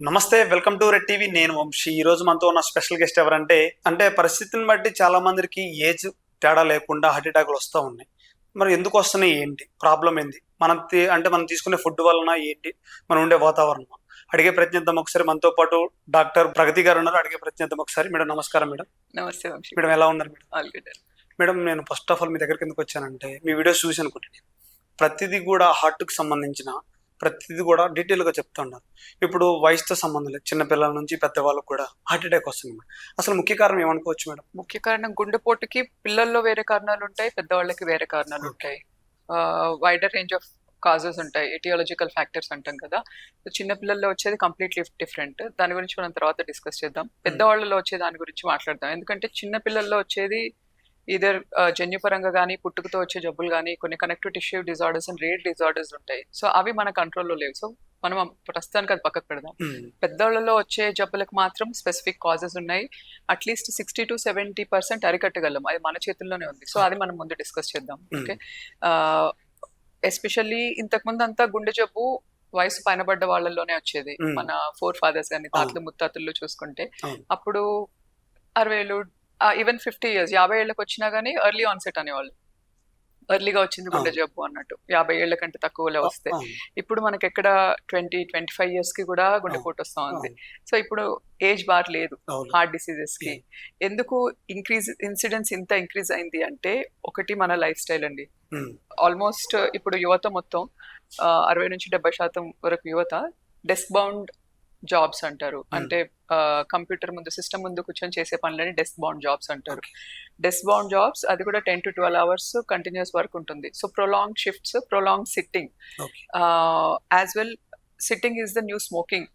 నమస్తే. Welcome to red TV. నేను వంశీ. ఈరోజు మనతో ఉన్న స్పెషల్ గెస్ట్ ఎవరంటే, పరిస్థితిని బట్టి చాలా మందికి ఏజ్ తేడా లేకుండా హార్ట్ అటాక్‌లు వస్తా ఉన్నాయి. మరి ఎందుకు వస్తున్నాయి? ఏంటి? ప్రాబ్లమ్ ఏంది? మనం తీసుకునే ఫుడ్ వలన ఏంటి? మనం ఉండే వాతావరణమా? అడిగే ప్రయత్నిద్దాం ఒకసారి. మనతో పాటు డాక్టర్ ప్రగతి గారు ఉన్నారు. అడిగే ప్రయత్నిద్దాం ఒకసారి. మేడం నమస్కారం మేడం. నమస్తే వంశీ. మేడం ఎలా ఉన్నారు మేడం? All good. మేడం నేను ఫస్ట్ ఆఫ్ ఆల్ మీ దగ్గరికి ఎందుకు వచ్చానంటే, మీ వీడియోస్ చూసాను కొన్ని. ప్రతిదీ కూడా హార్ట్‌కి సంబంధించిన ప్రతిదీ కూడా డీటెయిల్‌గా చెప్తున్నారు. ఇప్పుడు వయసుతో సంబంధం లేదు. చిన్న పిల్లల నుంచి పెద్దవాళ్ళకి కూడా హార్ట్ అటాక్ వస్తుంది మేడం. అసలు ముఖ్య కారణం ఏమనుకోవచ్చు మేడం? ముఖ్య కారణం గుండెపోటుకి పిల్లల్లో వేరే కారణాలుంటాయి, పెద్దవాళ్ళకి వేరే కారణాలుంటాయి. వైడర్ రేంజ్ ఆఫ్ కాజెస్ ఉంటాయి. ఎటియాలజికల్ ఫ్యాక్టర్స్ అంటాం కదా. సో చిన్న పిల్లల్లో వచ్చేది కంప్లీట్లీ డిఫరెంట్. దాని గురించి మనం తర్వాత డిస్కస్ చేద్దాం. పెద్దవాళ్ళలో వచ్చే దాని గురించి మాట్లాడదాం. ఎందుకంటే చిన్న పిల్లల్లో వచ్చేది ఇదర్ జన్యుపరంగా కానీ, పుట్టుకతో వచ్చే జబ్బులు కానీ, కొన్ని connective tissue disorders and rare disorders ఉంటాయి. సో అవి మన కంట్రోల్లో లేవు. సో మనం ప్రస్తుతానికి అది పక్కకు పెడదాం. పెద్దవాళ్ళలో వచ్చే జబ్బులకు మాత్రం స్పెసిఫిక్ కాజెస్ ఉన్నాయి. అట్లీస్ట్ 60-70% అరికట్టగలం. అది మన చేతుల్లోనే ఉంది. సో అది మనం ముందు డిస్కస్ చేద్దాం. ఓకే. ఎస్పెషల్లీ ఇంతకుముందు అంతా గుండె జబ్బు వయసు పైన పడ్డ వాళ్ళలోనే వచ్చేది. మన ఫోర్ ఫాదర్స్ కానీ, తాతలు ముత్తాతల్లో చూసుకుంటే అప్పుడు 60 ఏళ్ళు, ఈవెన్ 50 years 50 ఏళ్ళకి వచ్చినా గానీ ఎర్లీ ఆన్సెట్ అనేవాళ్ళు. ఎర్లీగా వచ్చింది గుండె జబ్బు అన్నట్టు. 50 ఏళ్ల కంటే తక్కువలో వస్తే. ఇప్పుడు మనకి ఎక్కడ 20-25 years కి కూడా గుండెపోటు వస్తా ఉంది. సో ఇప్పుడు ఏజ్ బార్ లేదు హార్ట్ డిసీజెస్ కి. ఎందుకు ఇన్సిడెన్స్ ఇంత ఇంక్రీజ్ అయింది అంటే, ఒకటి మన లైఫ్ స్టైల్ అండి. ఆల్మోస్ట్ ఇప్పుడు యువత మొత్తం 60-70% వరకు యువత డెస్క్ బౌండ్ జాబ్స్ అంటారు. అంటే కంప్యూటర్ ముందు, సిస్టమ్ ముందు కూర్చొని చేసే పనులని డెస్క్ బౌండ్ జాబ్స్ అంటారు. డెస్క్ బౌండ్ జాబ్స్ అది కూడా 10-12 hours కంటిన్యూస్ వర్క్ ఉంటుంది. So prolong shifts, prolong sitting, as well sitting is the new smoking.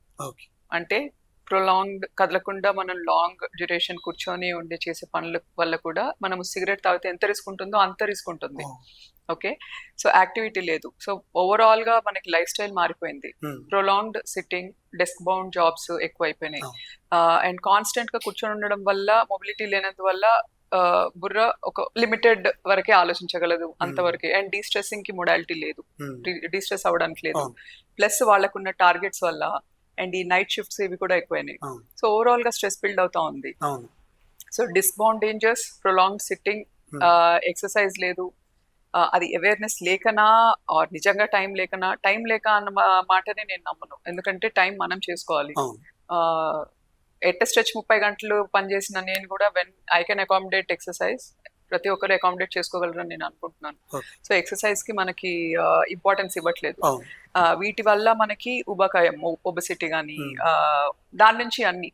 అంటే ప్రొలాంగ్డ్ కదలకుండా మనం లాంగ్ డ్యూరేషన్ కూర్చొని ఉండి చేసే పనుల వల్ల కూడా మనం సిగరెట్ తాగితే ఎంత రిస్క్ ఉంటుందో అంత రిస్క్ ఉంటుంది. ఓకే. సో యాక్టివిటీ లేదు. సో ఓవరాల్ గా మనకి లైఫ్ స్టైల్ మారిపోయింది. Prolonged sitting, desk bound jobs ఎక్కువైపోయినాయి. అండ్ కాన్స్టెంట్ గా కూర్చొని ఉండడం వల్ల, మొబిలిటీ లేనందు వల్ల బుర్ర ఒక లిమిటెడ్ వరకే ఆలోచించగలదు, అంతవరకే. అండ్ డీస్ట్రెస్సింగ్ కి మొడాలిటీ లేదు, డీస్ట్రెస్ అవ్వడానికి లేదు. ప్లస్ వాళ్ళకున్న టార్గెట్స్ వల్ల అండ్ ఈ నైట్ షిఫ్ట్స్ ఇవి కూడా ఎక్కువైనాయి. సో ఓవరాల్ గా స్ట్రెస్ బిల్డ్ అవుతా ఉంది. So desk bound dangers, prolonged sitting, exercise లేదు. అది అవేర్నెస్ లేకనా ఆర్ నిజంగా టైం లేక అన్న మాటనే నేను నమ్మను. ఎందుకంటే టైం మనం చేసుకోవాలి. ఎట్ స్ట్రెచ్ 30 గంటలు పనిచేసిన నేను కూడా when I can accommodate exercise, ప్రతి ఒక్కరు అకామిడేట్ చేసుకోగలరని నేను అనుకుంటున్నాను. సో ఎక్సర్సైజ్ కి మనకి ఇంపార్టెన్స్ ఇవ్వట్లేదు. వీటి వల్ల మనకి ఉబకాయం, ఒబెసిటీ కానీ, దాని నుంచి అన్ని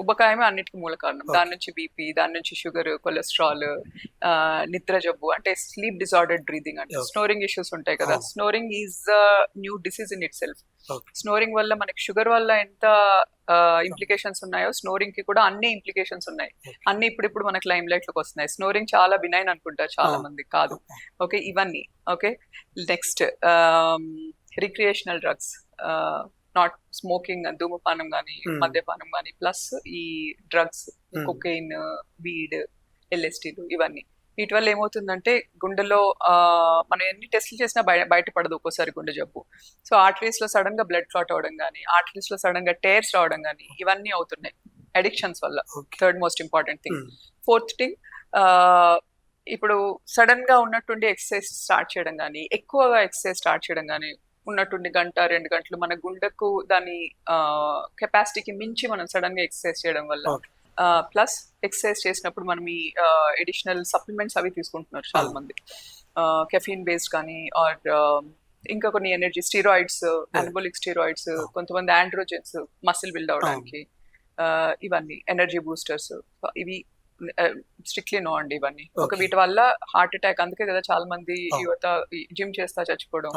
ఉబకాయమే అన్నిటికీ మూల కారణం. దాని నుంచి బీపీ, దాని నుంచి షుగర్, కొలెస్ట్రాల్, నిద్ర జబ్బు అంటే స్లీప్ డిజార్డర్డ్ బ్రీదింగ్ అంటే స్నోరింగ్ ఇష్యూస్ ఉంటాయి కదా. Snoring is new disease in it self. Snoring వల్ల మనకి షుగర్ వల్ల ఎంత ఇంప్లికేషన్స్ ఉన్నాయో, స్నోరింగ్ కి కూడా అన్ని ఇంప్లికేషన్స్ ఉన్నాయి. అన్ని ఇప్పుడు మనకి లైమ్ లైట్ లోకి వస్తున్నాయి. స్నోరింగ్ చాలా బినైన్ అనుకుంటారు చాలా మంది, కాదు. ఓకే. ఇవన్నీ okay. Next recreational drugs, not smoking, ధూమపానం కానీ, మద్యపానం కానీ, ప్లస్ ఈ డ్రగ్స్, కొకైన్, వీడ్, ఎల్ఎస్టీలు, ఇవన్నీ. వీటి వల్ల ఏమవుతుందంటే గుండెలో మనం ఎన్ని టెస్టులు చేసినా బయటపడదు ఒక్కోసారి గుండె జబ్బు. సో ఆర్టరీస్ లో సడన్ గా బ్లడ్ క్లాట్ అవడం కానీ, ఆర్టరీస్ లో సడన్ గా టేర్స్ రావడం కానీ, ఇవన్నీ అవుతున్నాయి అడిక్షన్స్ వల్ల. Third most important thing. Fourth thing, ఇప్పుడు సడన్ గా ఉన్నట్టుండి ఎక్సర్సైజ్ స్టార్ట్ చేయడం కానీ, ఎక్కువగా ఎక్సర్సైజ్ స్టార్ట్ చేయడం కానీ, ఉన్నట్టుండి 1-2 గంటలు మన గుండెకు దాని కెపాసిటీకి మించి మనం సడన్ గా ఎక్సర్సైజ్ చేయడం వల్ల, ప్లస్ ఎక్సర్సైజ్ చేసినప్పుడు మనం ఈ ఎడిషనల్ సప్లిమెంట్స్ అవి తీసుకుంటున్నారు చాలా మంది. కెఫీన్ బేస్డ్ కానీ, ఆర్ ఇంకా కొన్ని ఎనర్జీ స్టీరాయిడ్స్, అనబోలిక్ స్టీరాయిడ్స్, కొంతమంది ఆండ్రోజెన్స్ మసిల్ బిల్డ్ అవడానికి, ఇవన్నీ ఎనర్జీ బూస్టర్స్. ఇవి స్ట్రిక్ట్లీ నో అండి ఇవన్నీ. ఒక వీటి వల్ల హార్ట్ అటాక్, అందుకే కదా చాలా మంది యువత జిమ్ చేస్తా చచ్చిపోవడం,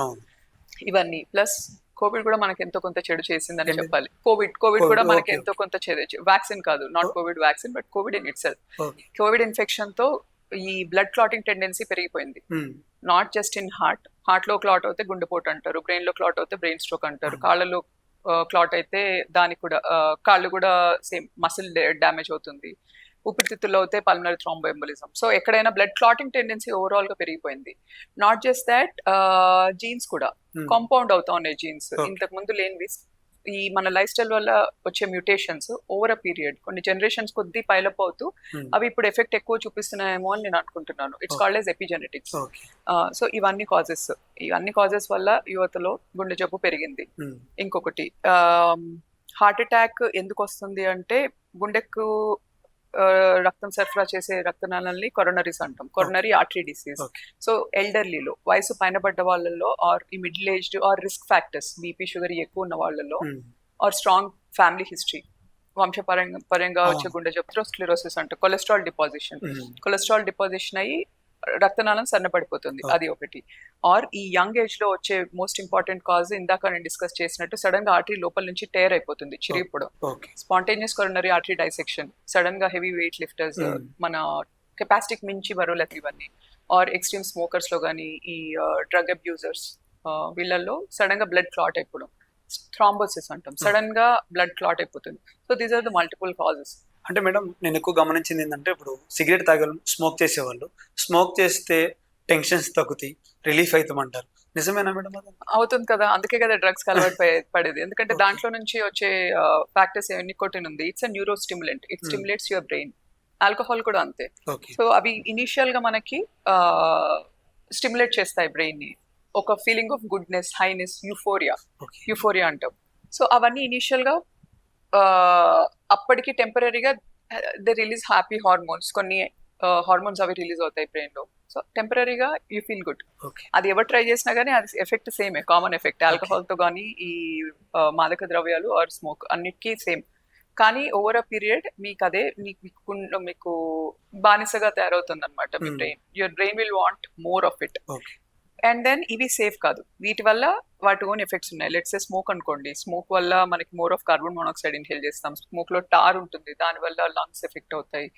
ఇవన్నీ. ప్లస్ కోవిడ్ కూడా మనకి ఎంతో కొంత చెడు చేసిందని చెప్పాలి. కోవిడ్ కూడా మనకి ఎంతో కొంత చెడు, వ్యాక్సిన్ కాదు, not Covid vaccine, but Covid in it self. Covid infection తో ఈ బ్లడ్ క్లాటింగ్ టెండెన్సీ పెరిగిపోయింది. నాట్ జస్ట్ ఇన్ హార్ట్ లో క్లాట్ అవుతే గుండెపోటు అంటారు, బ్రెయిన్ లో క్లాట్ అవుతే బ్రెయిన్ స్ట్రోక్ అంటారు, కాళ్ళలో క్లాట్ అయితే దానికి కూడా కాళ్ళు కూడా సేమ్ మసిల్ డ్యామేజ్ అవుతుంది, ఊపిరితిత్తుల్లో అయితే పల్మనరీ థ్రోంబోఎంబోలిజం. సో ఎక్కడైనా బ్లడ్ క్లాటింగ్ టెండెన్సీ ఓవరాల్ గా పెరిగిపోయింది. నాట్ జస్ట్ దాట్, జీన్స్ కూడా కాంపౌండ్ అవుతా ఉన్నాయి. జీన్స్ ఇంతకు ముందు లేనివి ఈ మన లైఫ్ స్టైల్ వల్ల వచ్చే మ్యూటేషన్స్ ఓవర్ అ పీరియడ్ కొన్ని జనరేషన్స్ కొద్దీ పైలప్ అవుతూ అవి ఇప్పుడు ఎఫెక్ట్ ఎక్కువ చూపిస్తున్నాయేమో అని నేను అనుకుంటున్నాను. It's called as epigenetics. So ఇవన్నీ కాజెస్ వల్ల యువతలో గుండె జబ్బు పెరిగింది. ఇంకొకటి హార్ట్ అటాక్ ఎందుకు వస్తుంది అంటే గుండెకు రక్తం సరఫరా చేసే రక్తనాళాలని కొరోనరీస్ అంటాం, కొరోనరీ ఆర్టరీ డిసీజ్. సో ఎల్డర్లీలో వయసు పైన పడ్డ వాళ్ళలో ఆర్ ఈ middle aged or risk factors BP sugar ఎక్కువ ఉన్న వాళ్ళలో ఆర్ స్ట్రాంగ్ ఫ్యామిలీ హిస్టరీ వంశపరంగా వచ్చే గుండె జబ్బు స్క్లెరోసిస్ అంటే కొలెస్ట్రాల్ డిపాజిషన్ అయ్యి రక్తనాళం సన్నపడిపోతుంది, అది ఒకటి. ఆర్ ఈ యంగ్ ఏజ్ లో వచ్చే మోస్ట్ ఇంపార్టెంట్ కాజ్ ఇందాక నేను డిస్కస్ చేసినట్టు సడన్ గా ఆర్టరీ లోపల నుంచి టేర్ అయిపోతుంది, చిరిగిపోవడం. Spontaneous coronary artery dissection, sudden గా హెవీ వెయిట్ లిఫ్టర్స్, మన కెపాసిటీకి మించి బరువులకి ఇవన్నీ. ఆర్ ఎక్స్ట్రీమ్ స్మోకర్స్ లో కానీ ఈ డ్రగ్ అబ్యూజర్స్ వీళ్ళల్లో సడన్ గా బ్లడ్ క్లాట్ అయిపోవడం, థ్రాంబోసిస్ అంటాం, సడన్ గా బ్లడ్ క్లాట్ అయిపోతుంది. So these are the multiple causes. అంటే మేడం నేను ఎక్కువ గమనించింది ఏంటంటే ఇప్పుడు సిగరెట్ తాగే స్మోక్ చేసేవాళ్ళు స్మోక్ చేస్తే టెన్షన్స్ తగ్గుతాయి, రిలీఫ్ అవుతామంటారు. నిజమేనా మేడం? అవుతుంది కదా, అందుకే కదా డ్రగ్స్ అలవాటు పడేది. ఎందుకంటే దాంట్లో నుంచి వచ్చే ఫ్యాక్టర్స్ నికోటిన్ ఉంది, it's a neuro stimulant, it stimulates your brain. Alcohol కూడా అంతే. సో అవి ఇనిషియల్ గా మనకి స్టిమ్యులేట్ చేస్తాయి బ్రెయిన్ ని, ఒక feeling of goodness, highness, euphoria అంటాం. సో అవన్నీ ఇనిషియల్ గా అప్పటికి టెంపరీగా దే రిలీజ్ హ్యాపీ హార్మోన్స్, కొన్ని హార్మోన్స్ అవి రిలీజ్ అవుతాయి బ్రెయిన్ లో. సో టెంపరీగా యూ ఫీల్ గుడ్. అది ఎవరు ట్రై చేసినా కానీ అది ఎఫెక్ట్ సేమే, కామన్ ఎఫెక్ట్. ఆల్కహాల్ తో కానీ ఈ మాదక ద్రవ్యాలు ఆర్ స్మోక్ అన్నిటికీ సేమ్. కానీ ఓవర్ అ పీరియడ్ మీకు అదే మీకు బానిసగా తయారవుతుంది అనమాట మీ brain. Your brain will want more of it. And then ఇవి సేఫ్ కాదు, వీటి వల్ల వాటి ఓన్ ఎఫెక్ట్స్ ఉన్నాయి. లెట్స్ సే స్మోక్ అనుకోండి, స్మోక్ వల్ల మనకి more of carbon monoxide inhale చేస్తాం, స్మోక్ లో టార్ ఉంటుంది, దానివల్ల లంగ్స్ ఎఫెక్ట్ అవుతాయి,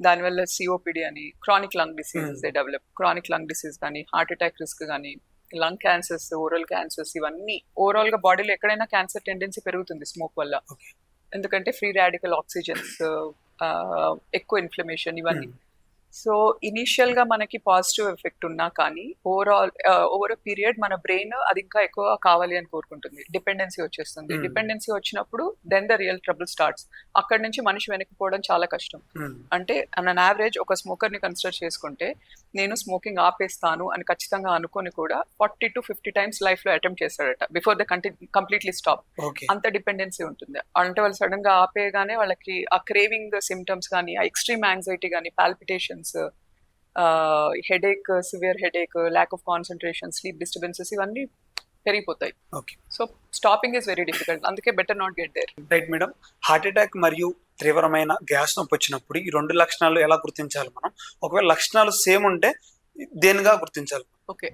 దానివల్ల సిఓపిడి అని chronic lung diseases develop. Chronic lung disease కానీ హార్ట్ అటాక్ రిస్క్ కానీ లంగ్ క్యాన్సర్స్, ఓరల్ క్యాన్సర్స్, ఇవన్నీ ఓవరాల్ గా బాడీలో ఎక్కడైనా క్యాన్సర్ టెండెన్సీ పెరుగుతుంది స్మోక్ వల్ల. ఎందుకంటే ఫ్రీ రాడికల్ ఆక్సిజన్స్, ఎక్కువ ఇన్ఫ్లమేషన్, ఇవన్నీ. సో ఇనీషియల్ గా మనకి పాజిటివ్ ఎఫెక్ట్ ఉన్నా కానీ ఓవర్ పీరియడ్ మన బ్రెయిన్ అది ఇంకా ఎక్కువ కావాలి అని కోరుకుంటుంది, డిపెండెన్సీ వచ్చేస్తుంది. డిపెండెన్సీ వచ్చినప్పుడు then the real trouble starts. అక్కడ నుంచి మనిషి వెనక్కిపోవడం చాలా కష్టం. అంటే అన్ యావరేజ్ ఒక స్మోకర్ ని కన్సిడర్ చేసుకుంటే నేను స్మోకింగ్ ఆపేస్తాను అని ఖచ్చితంగా అనుకొని కూడా 40 to 50 times లైఫ్ లో అటెంప్ట్ చేస్తాడట బిఫోర్ ద కంప్లీట్లీ స్టాప్. అంత డిపెండెన్సీ ఉంటుంది. అంటే వాళ్ళు సడన్ గా ఆపేయగానే వాళ్ళకి ఆ క్రేవింగ్ సిమ్టమ్స్ కానీ, ఆ ఎక్స్ట్రీమ్ యాంగ్జైటీ కానీ, palpitation, headache, severe headache, lack of concentration, sleep disturbances, ఇవన్నీ పెరిగిపోతాయి. So stopping is very difficult, అందుకే better not get there. Right madam. Heart attack మరియు తీవ్రమైన గ్యాస్ నొప్పి వచ్చినప్పుడు ఈ రెండు లక్షణాలు ఎలా గుర్తించాలి మనం? ఒకవేళ లక్షణాలు సేమ్ ఉంటే దేనిగా గుర్తించాలి? ఓకే,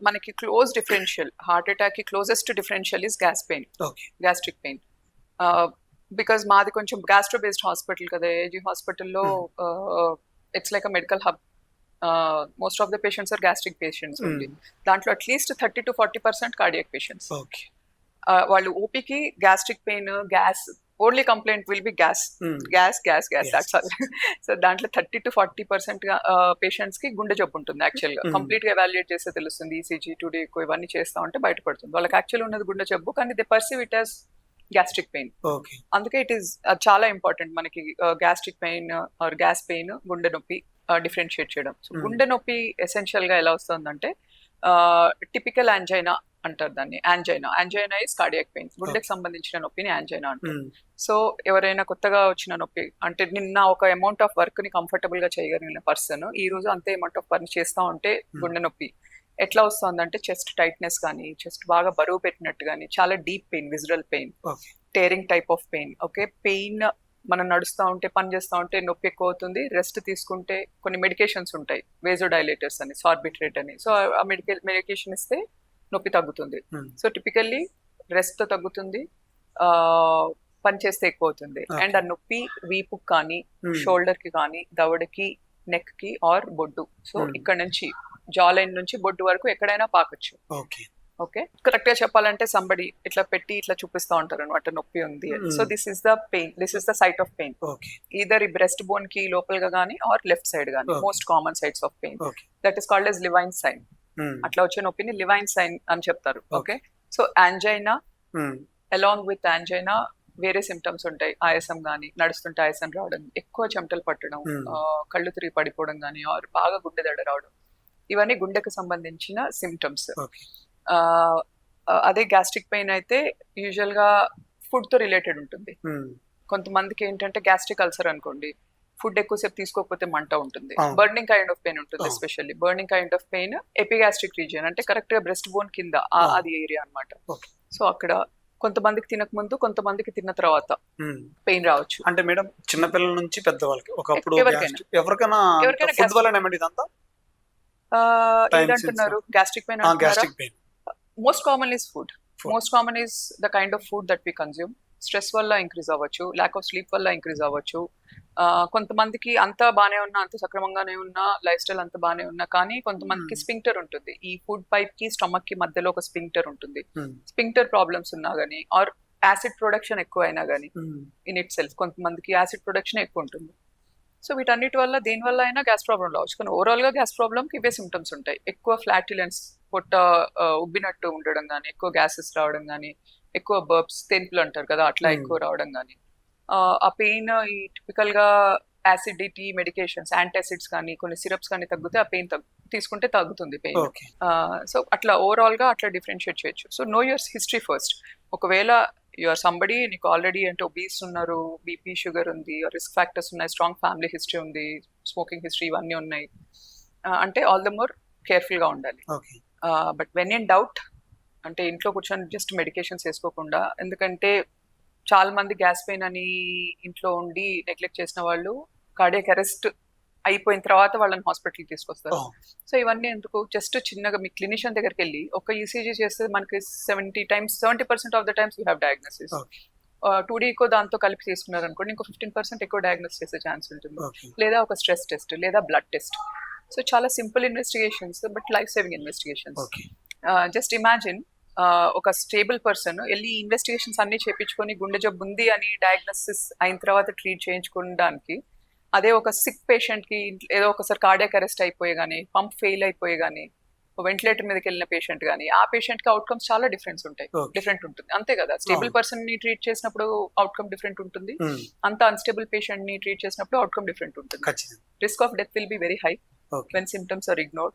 మనకి క్లోజ్ డిఫరెన్షియల్, హార్ట్ అటాక్ కి closest differential is gas pain, gastric pain. Because మాది కొంచెం గ్యాస్ట్రో బేస్డ్ హాస్పిటల్ కదా, ఏజీ హాస్పిటల్లో it's like a medical hub. Most of the patients are gastric patients ఉంది. దాంట్లో అట్లీస్ట్ 30 to 40% కార్డియాక్ పేషెంట్స్. వాళ్ళు ఓపీకి gastric pain, gas, only complaint will be gas. That's all. So దాంట్లో 30 to 40% patients కి గుండె జబ్బు ఉంటుంది. యాక్చువల్ గా కంప్లీట్ గా ఎవాల్యుయేట్ చేస్తే తెలుస్తుంది, ఈసీజీ, 2D ఇవన్నీ చేస్తా ఉంటే బయటపడుతుంది వాళ్ళకి యాక్చువల్ ఉన్నది గుండె జబ్బు, కానీ they perceive it as gastric pain. అందుకే ఇట్ ఈస్ చాలా ఇంపార్టెంట్ మనకి gastric pain or gas pain, గుండె నొప్పి డిఫరెన్షియేట్ చేయడం. సో గుండె నొప్పి ఎసెన్షియల్ గా ఎలా వస్తుందంటే టిపికల్ యాంజైనా అంటారు దాన్ని. యాంజైనా ఇస్ కార్డియాక్ పెయిన్, గుండెకి సంబంధించిన నొప్పిని యాంజైనా అంటారు. సో ఎవరైనా కొత్తగా వచ్చిన నొప్పి అంటే నిన్న ఒక అమౌంట్ ఆఫ్ వర్క్ ని కంఫర్టబుల్ గా చేయగలిగిన పర్సన్ ఈ రోజు అంతే అమౌంట్ ఆఫ్ వర్క్ చేస్తా ఉంటే గుండె నొప్పి ఎట్లా వస్తుందంటే చెస్ట్ టైట్నెస్ కానీ, చెస్ట్ బాగా బరువు పెట్టినట్టు కానీ, చాలా deep pain, visceral pain, tearing type of pain. Okay, pain మనం నడుస్తూ ఉంటే, పని చేస్తూ ఉంటే నొప్పి ఎక్కువ అవుతుంది. రెస్ట్ తీసుకుంటే కొన్ని మెడికేషన్స్ ఉంటాయి, వేజోడైలేటర్స్ అని, సార్బిట్రేట్ అని. సో ఆ మెడికేషన్ ఇస్తే నొప్పి తగ్గుతుంది. సో టిపికల్లీ రెస్ట్ తగ్గుతుంది, పని చేస్తే ఎక్కువ అవుతుంది. అండ్ ఆ నొప్పి వీపుకి కానీ, షోల్డర్ కి కానీ, దవడకి, నెక్ కి ఆర్ బొడ్డు. సో ఇక్కడ నుంచి జా లైన్ నుంచి బొడ్డు వరకు ఎక్కడైనా పాకొచ్చు. ఓకే, కరెక్ట్ గా చెప్పాలంటే సంబడి ఇట్లా పెట్టి ఇట్లా చూపిస్తా ఉంటారు అనమాట నొప్పి ఉంది. So this is the pain, this is the site of pain. Either ఈ బ్రెస్ట్ బోన్ కి లోపలగా గానీ ఆర్ లెఫ్ట్ సైడ్ గానీ, most common sites of pain. That is called as Levine sign. అట్లా వచ్చే నొప్పిని లివైన్ సైన్ అని చెప్తారు. Okay, so angina, along with angina వేరే సిమ్టమ్స్ ఉంటాయి. ఆయాసం కానీ, నడుస్తుంటే ఆయాసం రావడం, ఎక్కువ చెమటలు పట్టడం, కళ్ళు తిరిగి పడిపోవడం కానీ, ఆర్ బాగా గుండె దడ రావడం, ఇవన్నీ గుండెకు సంబంధించిన సిమ్టమ్స్. అదే గ్యాస్ట్రిక్ పెయిన్ అయితే యూజువల్ గా ఫుడ్ తో రిలేటెడ్ ఉంటుంది. కొంతమందికి ఏంటంటే గ్యాస్ట్రిక్ అల్సర్ అనుకోండి, ఫుడ్ ఎక్కువసేపు తీసుకోకపోతే మంట ఉంటుంది, బర్నింగ్ కైండ్ ఆఫ్ పెయిన్ ఉంటుంది. Especially burning kind of pain epigastric region, అంటే కరెక్ట్ గా బ్రెస్ట్ బోన్ కింద అది ఏరియా అన్నమాట. సో అక్కడ కొంతమందికి తినక ముందు, కొంతమందికి తిన్న తర్వాత పెయిన్ రావచ్చు. అంటే మేడం చిన్నపిల్లల నుంచి పెద్దవాళ్ళకి ఒకప్పుడు ఎవరికైనా ఏదంటున్నారు gastric pain? Most common is food. Most common is the kind of food that we consume. Stress వల్ల ఇంక్రీజ్ అవ్వచ్చు, ల్యాక్ ఆఫ్ స్లీప్ వల్ల ఇంక్రీజ్ అవ్వచ్చు. కొంతమందికి అంతా బాగానే ఉన్నా, అంత సక్రమంగానే ఉన్నా, లైఫ్ స్టైల్ అంతా బాగానే ఉన్నా, కానీ కొంతమందికి స్పింక్టర్ ఉంటుంది. ఈ ఫుడ్ పైప్ కి స్టమక్ కి మధ్యలో ఒక స్పింక్టర్ ఉంటుంది. స్పింక్టర్ ప్రాబ్లమ్స్ ఉన్నా గానీ, ఆర్ యాసిడ్ ప్రొడక్షన్ ఎక్కువ అయినా గానీ ఇన్ ఇట్ సెల్ఫ్, కొంతమందికి యాసిడ్ ప్రొడక్షన్ ఎక్కువ ఉంటుంది. సో వీటన్నిటి వల్ల దేని వల్ల అయినా గ్యాస్ ప్రాబ్లం రావచ్చు. కానీ ఓవరాల్ గా గ్యాస్ ప్రాబ్లమ్కి ఇవే సిమ్టమ్స్ ఉంటాయి. ఎక్కువ ఫ్లాటిలెన్స్, పొట్ట ఉబ్బినట్టు ఉండడం కానీ, ఎక్కువ గ్యాసెస్ రావడం కానీ, ఎక్కువ బర్బ్స్, తెన్పులు అంటారు కదా, అట్లా ఎక్కువ రావడం కానీ, ఆ పెయిన్ ఈ టిపికల్ గా యాసిడిటీ మెడికేషన్స్, యాంటాసిడ్స్ కానీ, కొన్ని సిరప్స్ కానీ తగ్గితే ఆ పెయిన్ తీసుకుంటే తగ్గుతుంది పెయిన్. సో అట్లా ఓవరాల్ గా అట్లా డిఫరెన్షియేట్ చేయొచ్చు. So know your history first. ఒకవేళ యువర్ సంబడి, నీకు ఆల్రెడీ అంటే ఒబీస్ ఉన్నారు, బీపీ షుగర్ ఉంది, రిస్క్ ఫ్యాక్టర్స్ ఉన్నాయి, స్ట్రాంగ్ ఫ్యామిలీ హిస్టరీ ఉంది, స్మోకింగ్ హిస్టరీ, ఇవన్నీ ఉన్నాయి అంటే ఆల్ ద మోర్ కేర్ఫుల్ గా ఉండాలి. బట్ వెన్ ఇన్ డౌట్ అంటే ఇంట్లో కూర్చొని జస్ట్ మెడికేషన్స్ వేసుకోకుండా, ఎందుకంటే చాలా మంది గ్యాస్ పెయిన్ అని ఇంట్లో ఉండి నెగ్లెక్ట్ చేసిన వాళ్ళు కార్డియాక్ అరెస్ట్ అయిపోయిన తర్వాత వాళ్ళని హాస్పిటల్కి తీసుకొస్తారు. సో ఇవన్నీ ఎందుకు? జస్ట్ చిన్నగా మీ క్లినిషియన్ దగ్గరికి వెళ్ళి ఒక ఈసీజీ చేస్తే మనకి 70% of the times you have diagnosis. 2D దాంతో కలిపి తీసుకున్నారు అనుకోండి, ఇంకో 15% ఎక్కువ డయాగ్నోస్ చేసే ఛాన్స్ ఉంటుంది. లేదా ఒక స్ట్రెస్ టెస్ట్, లేదా బ్లడ్ టెస్ట్. సో చాలా simple investigations, but life saving investigations. Just imagine ఒక స్టేబుల్ పర్సన్ వెళ్ళి ఇన్వెస్టిగేషన్స్ అన్ని చేయించుకొని గుండె జబ్బు ఉంది అని డయాగ్నోసిస్ అయిన తర్వాత ట్రీట్ చేయించుకోవడానికి, అదే ఒక సిక్ పేషెంట్ కి ఏదో ఒకసారి కార్డియాక్ అరెస్ట్ అయిపోయి కానీ, పంప్ ఫెయిల్ అయిపోయి కానీ, వెంటిలేటర్ మీదకి వెళ్ళిన పేషెంట్ కానీ, ఆ పేషెంట్ కి అవుట్కమ్స్ చాలా డిఫరెంట్ ఉంటుంది. అంతే కదా, స్టేబుల్ పర్సన్ ని ట్రీట్ చేసినప్పుడు అవుట్కమ్ డిఫరెంట్ ఉంటుంది, అంత అన్స్టేబుల్ పేషెంట్ ని ట్రీట్ చేసినప్పుడు అవుట్కమ్ డిఫరెంట్ ఉంటుంది. Risk of death will be very high when symptoms are ignored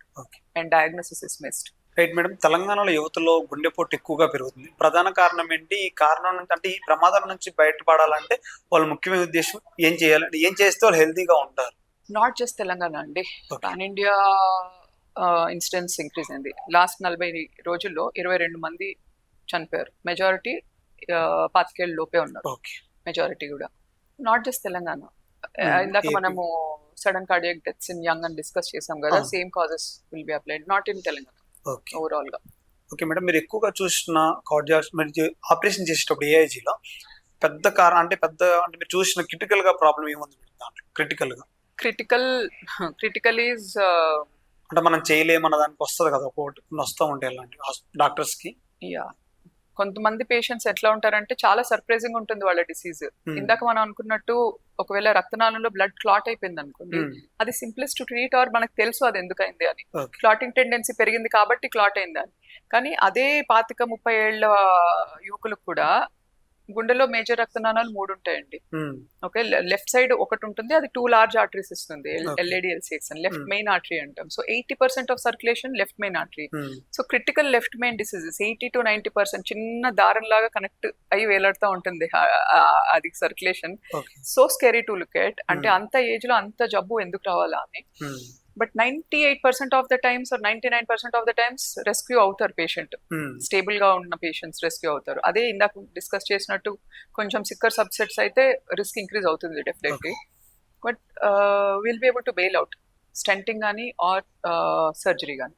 and diagnosis is missed. Right madam, తెలంగాణలో యువతలో గుండెపోటు ఎక్కువగా పెరుగుతుంది. ప్రధాన కారణం ఏంటి? ఈ కారణం అంటే ఈ ప్రమాదాల నుంచి బయటపడాలంటే వాళ్ళ ముఖ్యమైన ఉద్దేశం ఏం చేయాలంటే, ఏం చేస్తే వాళ్ళు హెల్తీగా ఉంటారు? నాట్ జస్ట్ తెలంగాణ అండి, పాన్ ఇండియా ఇన్సిడెన్స్ ఇంక్రీజ్ అయింది. లాస్ట్ 40 రోజుల్లో 22 మంది చనిపోయారు. మెజారిటీ 25 ఏళ్ళ లోపే ఉన్నారు. మెజారిటీ కూడా నాట్ జస్ట్ తెలంగాణ. ఇందాక మనము sudden cardiac deaths in young అని డిస్కస్ చేసాం కదా, same causes will be applied not in Telangana overall గా. ఓకే మేడం, మీరు ఎక్కువగా చూసిన కార్డియాక్ మీరు ఆపరేషన్ చేసేటప్పుడు ఏఐజీలో పెద్ద కారణం అంటే మీరు చూసిన క్రిటికల్ గా ప్రాబ్లం ఏముంది దాంట్లో? క్రిటికల్ ఈజ్ అంటే మనం చేయలేమన్న దానికి వస్తుంది కదా, ఒకటి వస్తూ ఉంటాయి అలాంటి డాక్టర్స్ కి. యా, కొంతమంది పేషెంట్స్ ఎట్లా ఉంటారంటే చాలా సర్ప్రైజింగ్ ఉంటుంది వాళ్ళ డిసీజ్. ఇందాక మనం అనుకున్నట్టు ఒకవేళ రక్తనాళంలో బ్లడ్ క్లాట్ అయిపోయింది అనుకోండి, అది సింప్లెస్ట్ టు ట్రీట్, ఆర్ మనకు తెలుసు అది ఎందుకైంది అని. క్లాటింగ్ టెండెన్సీ పెరిగింది కాబట్టి క్లాట్ అయింది అని. కానీ అదే 25-30 ఏళ్ల యువకులకు కూడా గుండెలో మేజర్ రక్తనాళాలు 3 ఉంటాయండి. ఓకే, లెఫ్ట్ సైడ్ ఒకటి ఉంటుంది, అది 2 లార్జ్ ఆర్టరీస్ ఇస్తుంది, LAD/LCX అని, లెఫ్ట్ మెయిన్ ఆర్టరీ అంటాం. So 80% of circulation left main artery. So critical left main diseases 80 to 90% చిన్న దారం లాగా కనెక్ట్ అయ్యి వేలాడుతూ ఉంటుంది అది circulation. So scary to look at. అంటే అంత ఏజ్ లో అంత జబ్బు ఎందుకు రావాలా అని. But 98% of the times or 99% of the times rescue అవుతారు పేషెంట్. స్టేబుల్ గా ఉన్న పేషెంట్స్ రెస్క్యూ అవుతారు. అదే ఇందాక డిస్కస్ చేసినట్టు కొంచెం సిక్కర్ సబ్సెట్స్ అయితే రిస్క్ ఇంక్రీజ్ అవుతుంది definitely. But will be able to bail out stenting కానీ ఆర్ సర్జరీ కానీ,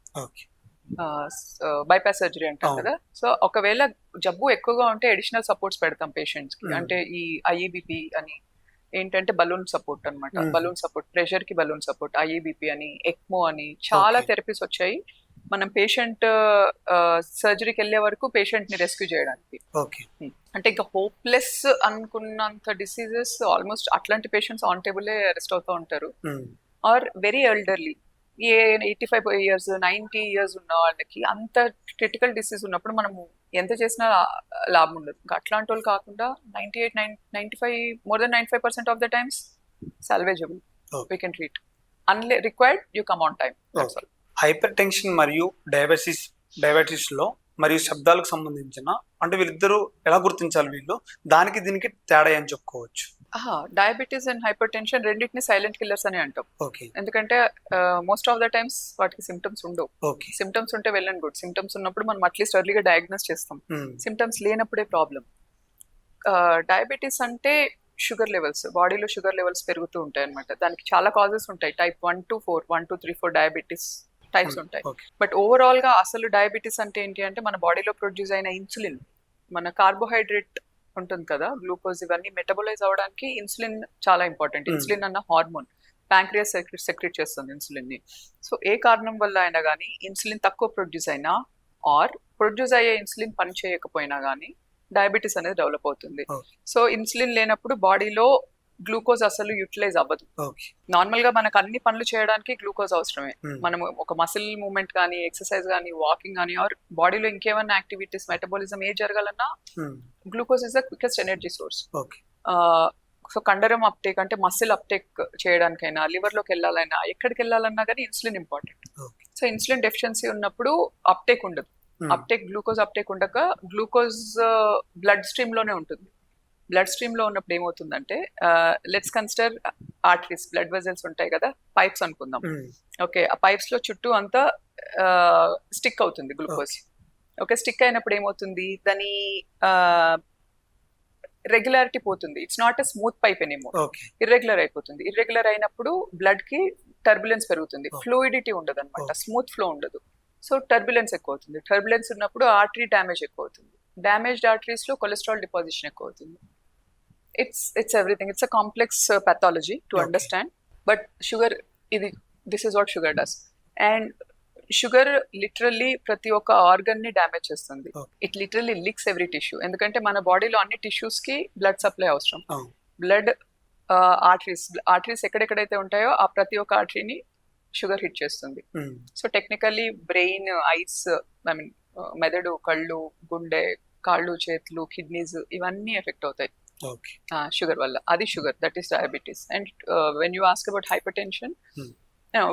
బైపాస్ సర్జరీ అంటాం కదా. సో ఒకవేళ జబ్బు ఎక్కువగా ఉంటే అడిషనల్ సపోర్ట్స్ పెడతాం పేషెంట్స్ కి. అంటే ఈ IABP అని ఏంటంటే బలూన్ సపోర్ట్ అనమాట. బలూన్ సపోర్ట్, ప్రెషర్ కి బలూన్ సపోర్ట్, IABP అని, ECMO అని చాలా థెరపీస్ వచ్చాయి మనం పేషెంట్ సర్జరీకి వెళ్ళే వరకు పేషెంట్ ని రెస్క్యూ చేయడానికి. అంటే ఇంకా హోప్లెస్ అనుకున్నంత డిసీజెస్ ఆల్మోస్ట్ అట్లాంటి పేషెంట్స్ ఆన్ టేబుల్ అరెస్ట్ అవుతూ ఉంటారు. Or very elderly, 85 years 90 years ఉన్న వాళ్ళకి అంత క్రిటికల్ డిసీజ్ ఉన్నప్పుడు మనము ఎంత చేసినా లాభం ఉండదు. ఇంకా అట్లాంటి వాళ్ళు కాకుండా 98, 95 more than 95% of the times salvageable, Okay. We can treat. Required you come on time. Hypertension మరియు డయాబెటీస్ లో మరియు శబ్దాలకు సంబంధించిన అంటే వీళ్ళిద్దరూ ఎలా గుర్తించాలి, వీళ్ళు దానికి దీనికి తేడా అని చెప్పుకోవచ్చు? డయాబెటీస్ అండ్ హైపర్ టెన్షన్ రెండింటిని సైలెంట్ కిల్లర్స్ అని అంటాం. ఓకే. ఎందుకంటే మోస్ట్ ఆఫ్ ద టైమ్స్ వాటికి సిమ్టమ్స్ ఉండవు. ఓకే. సిమ్టమ్స్ ఉంటే వెల్ అండ్ గుడ్. సిమ్టమ్స్ ఉన్నప్పుడు మనం అట్లీస్ట్ ఎర్లీగా డయాగ్నోస్ చేస్తాం. సిమ్టమ్స్ లేనప్పుడే ప్రాబ్లం. డయాబెటీస్ అంటే షుగర్ లెవెల్స్, బాడీలో షుగర్ లెవెల్స్ పెరుగుతూ ఉంటాయి అనమాట. దానికి చాలా కాజెస్ ఉంటాయి. టైప్ 1 to 4, 1 2 3 4 డయాబెటీస్ టైప్స్ ఉంటాయి. బట్ ఓవరాల్ గా అసలు డయాబెటీస్ అంటే ఏంటి అంటే మన బాడీలో ప్రొడ్యూస్ అయిన ఇన్సులిన్, మన కార్బోహైడ్రేట్ ఉంటుంది కదా, గ్లూకోజ్, ఇవన్నీ మెటబలైజ్ అవడానికి ఇన్సులిన్ చాలా ఇంపార్టెంట్. ఇన్సులిన్ అన్న హార్మోన్ ప్యాంక్రియాస్ సెక్రెట్ చేస్తుంది ఇన్సులిన్ ని. సో ఏ కారణం వల్ల అయినా కానీ ఇన్సులిన్ తక్కువ ప్రొడ్యూస్ అయినా ఆర్ ప్రొడ్యూస్ అయ్యే ఇన్సులిన్ పని చేయకపోయినా కానీ డయాబెటీస్ అనేది డెవలప్ అవుతుంది. సో ఇన్సులిన్ లేనప్పుడు బాడీలో గ్లూకోజ్ అసలు యూటిలైజ్ అవ్వదు. నార్మల్ గా మనకు అన్ని పనులు చేయడానికి గ్లూకోజ్ అవసరమే. మనం ఒక మసిల్ మూవ్మెంట్ కానీ, ఎక్సర్సైజ్ కానీ, వాకింగ్ కానీ, ఆర్ బాడీలో ఇంకేమైనా యాక్టివిటీస్, మెటబాలిజం ఏ జరగాలన్నా glucose is the quickest energy source. So కండరం అప్టేక్ అంటే మసిల్ అప్టేక్ చేయడానికైనా, లివర్ లోకి వెళ్ళాలన్నా, ఎక్కడికి వెళ్ళాలన్నా కానీ insulin important. So insulin deficiency ఉన్నప్పుడు అప్టేక్ ఉండదు. గ్లూకోజ్ అప్టేక్ ఉండక గ్లూకోజ్ బ్లడ్ స్ట్రీమ్ లోనే ఉంటుంది. బ్లడ్ స్ట్రీమ్ లో ఉన్నప్పుడు ఏమవుతుందంటే, let's consider arteries, blood vessels ఉంటాయి కదా, పైప్స్ అనుకుందాం. ఓకే, ఆ పైప్స్ లో చుట్టూ అంతా స్టిక్ అవుతుంది గ్లూకోజ్. ఓకే, స్టిక్ అయినప్పుడు ఏమవుతుంది, దాని రెగ్యులారిటీ పోతుంది. It's not a smooth pipe anymore, irregular అయిపోతుంది. ఇర్రెగ్యులర్ అయినప్పుడు బ్లడ్ కి టర్బులెన్స్ పెరుగుతుంది, ఫ్లూయిడిటీ ఉండదు అనమాట, స్మూత్ ఫ్లో ఉండదు. సో టర్బులెన్స్ ఎక్కువ అవుతుంది. టర్బులెన్స్ ఉన్నప్పుడు ఆర్టరీ డ్యామేజ్ ఎక్కువ అవుతుంది. డ్యామేజ్డ్ ఆర్టరీస్ లో కొలెస్ట్రాల్ డిపాజిషన్ ఎక్కువ అవుతుంది. It's everything. It's a complex pathology to understand. But sugar, this is what sugar does. And sugar literally ప్రతి ఒక్క ఆర్గన్ ని డ్యామేజ్ చేస్తుంది. It literally licks every tissue. ఎందుకంటే మన బాడీలో అన్ని టిష్యూస్ కి బ్లడ్ సప్లై అవసరం. బ్లడ్ ఆర్టరీస్ ఎక్కడెక్కడైతే ఉంటాయో ఆ ప్రతి ఒక్క ఆర్టరీని షుగర్ హిట్ చేస్తుంది. So technically brain, ice, I mean మెదడు, కళ్ళు, గుండె, కాళ్ళు, చేతులు, కిడ్నీస్, ఇవన్నీ ఎఫెక్ట్ అవుతాయి షుగర్ వల్ల. అది sugar, that is diabetes. And when you ask about hyper tension,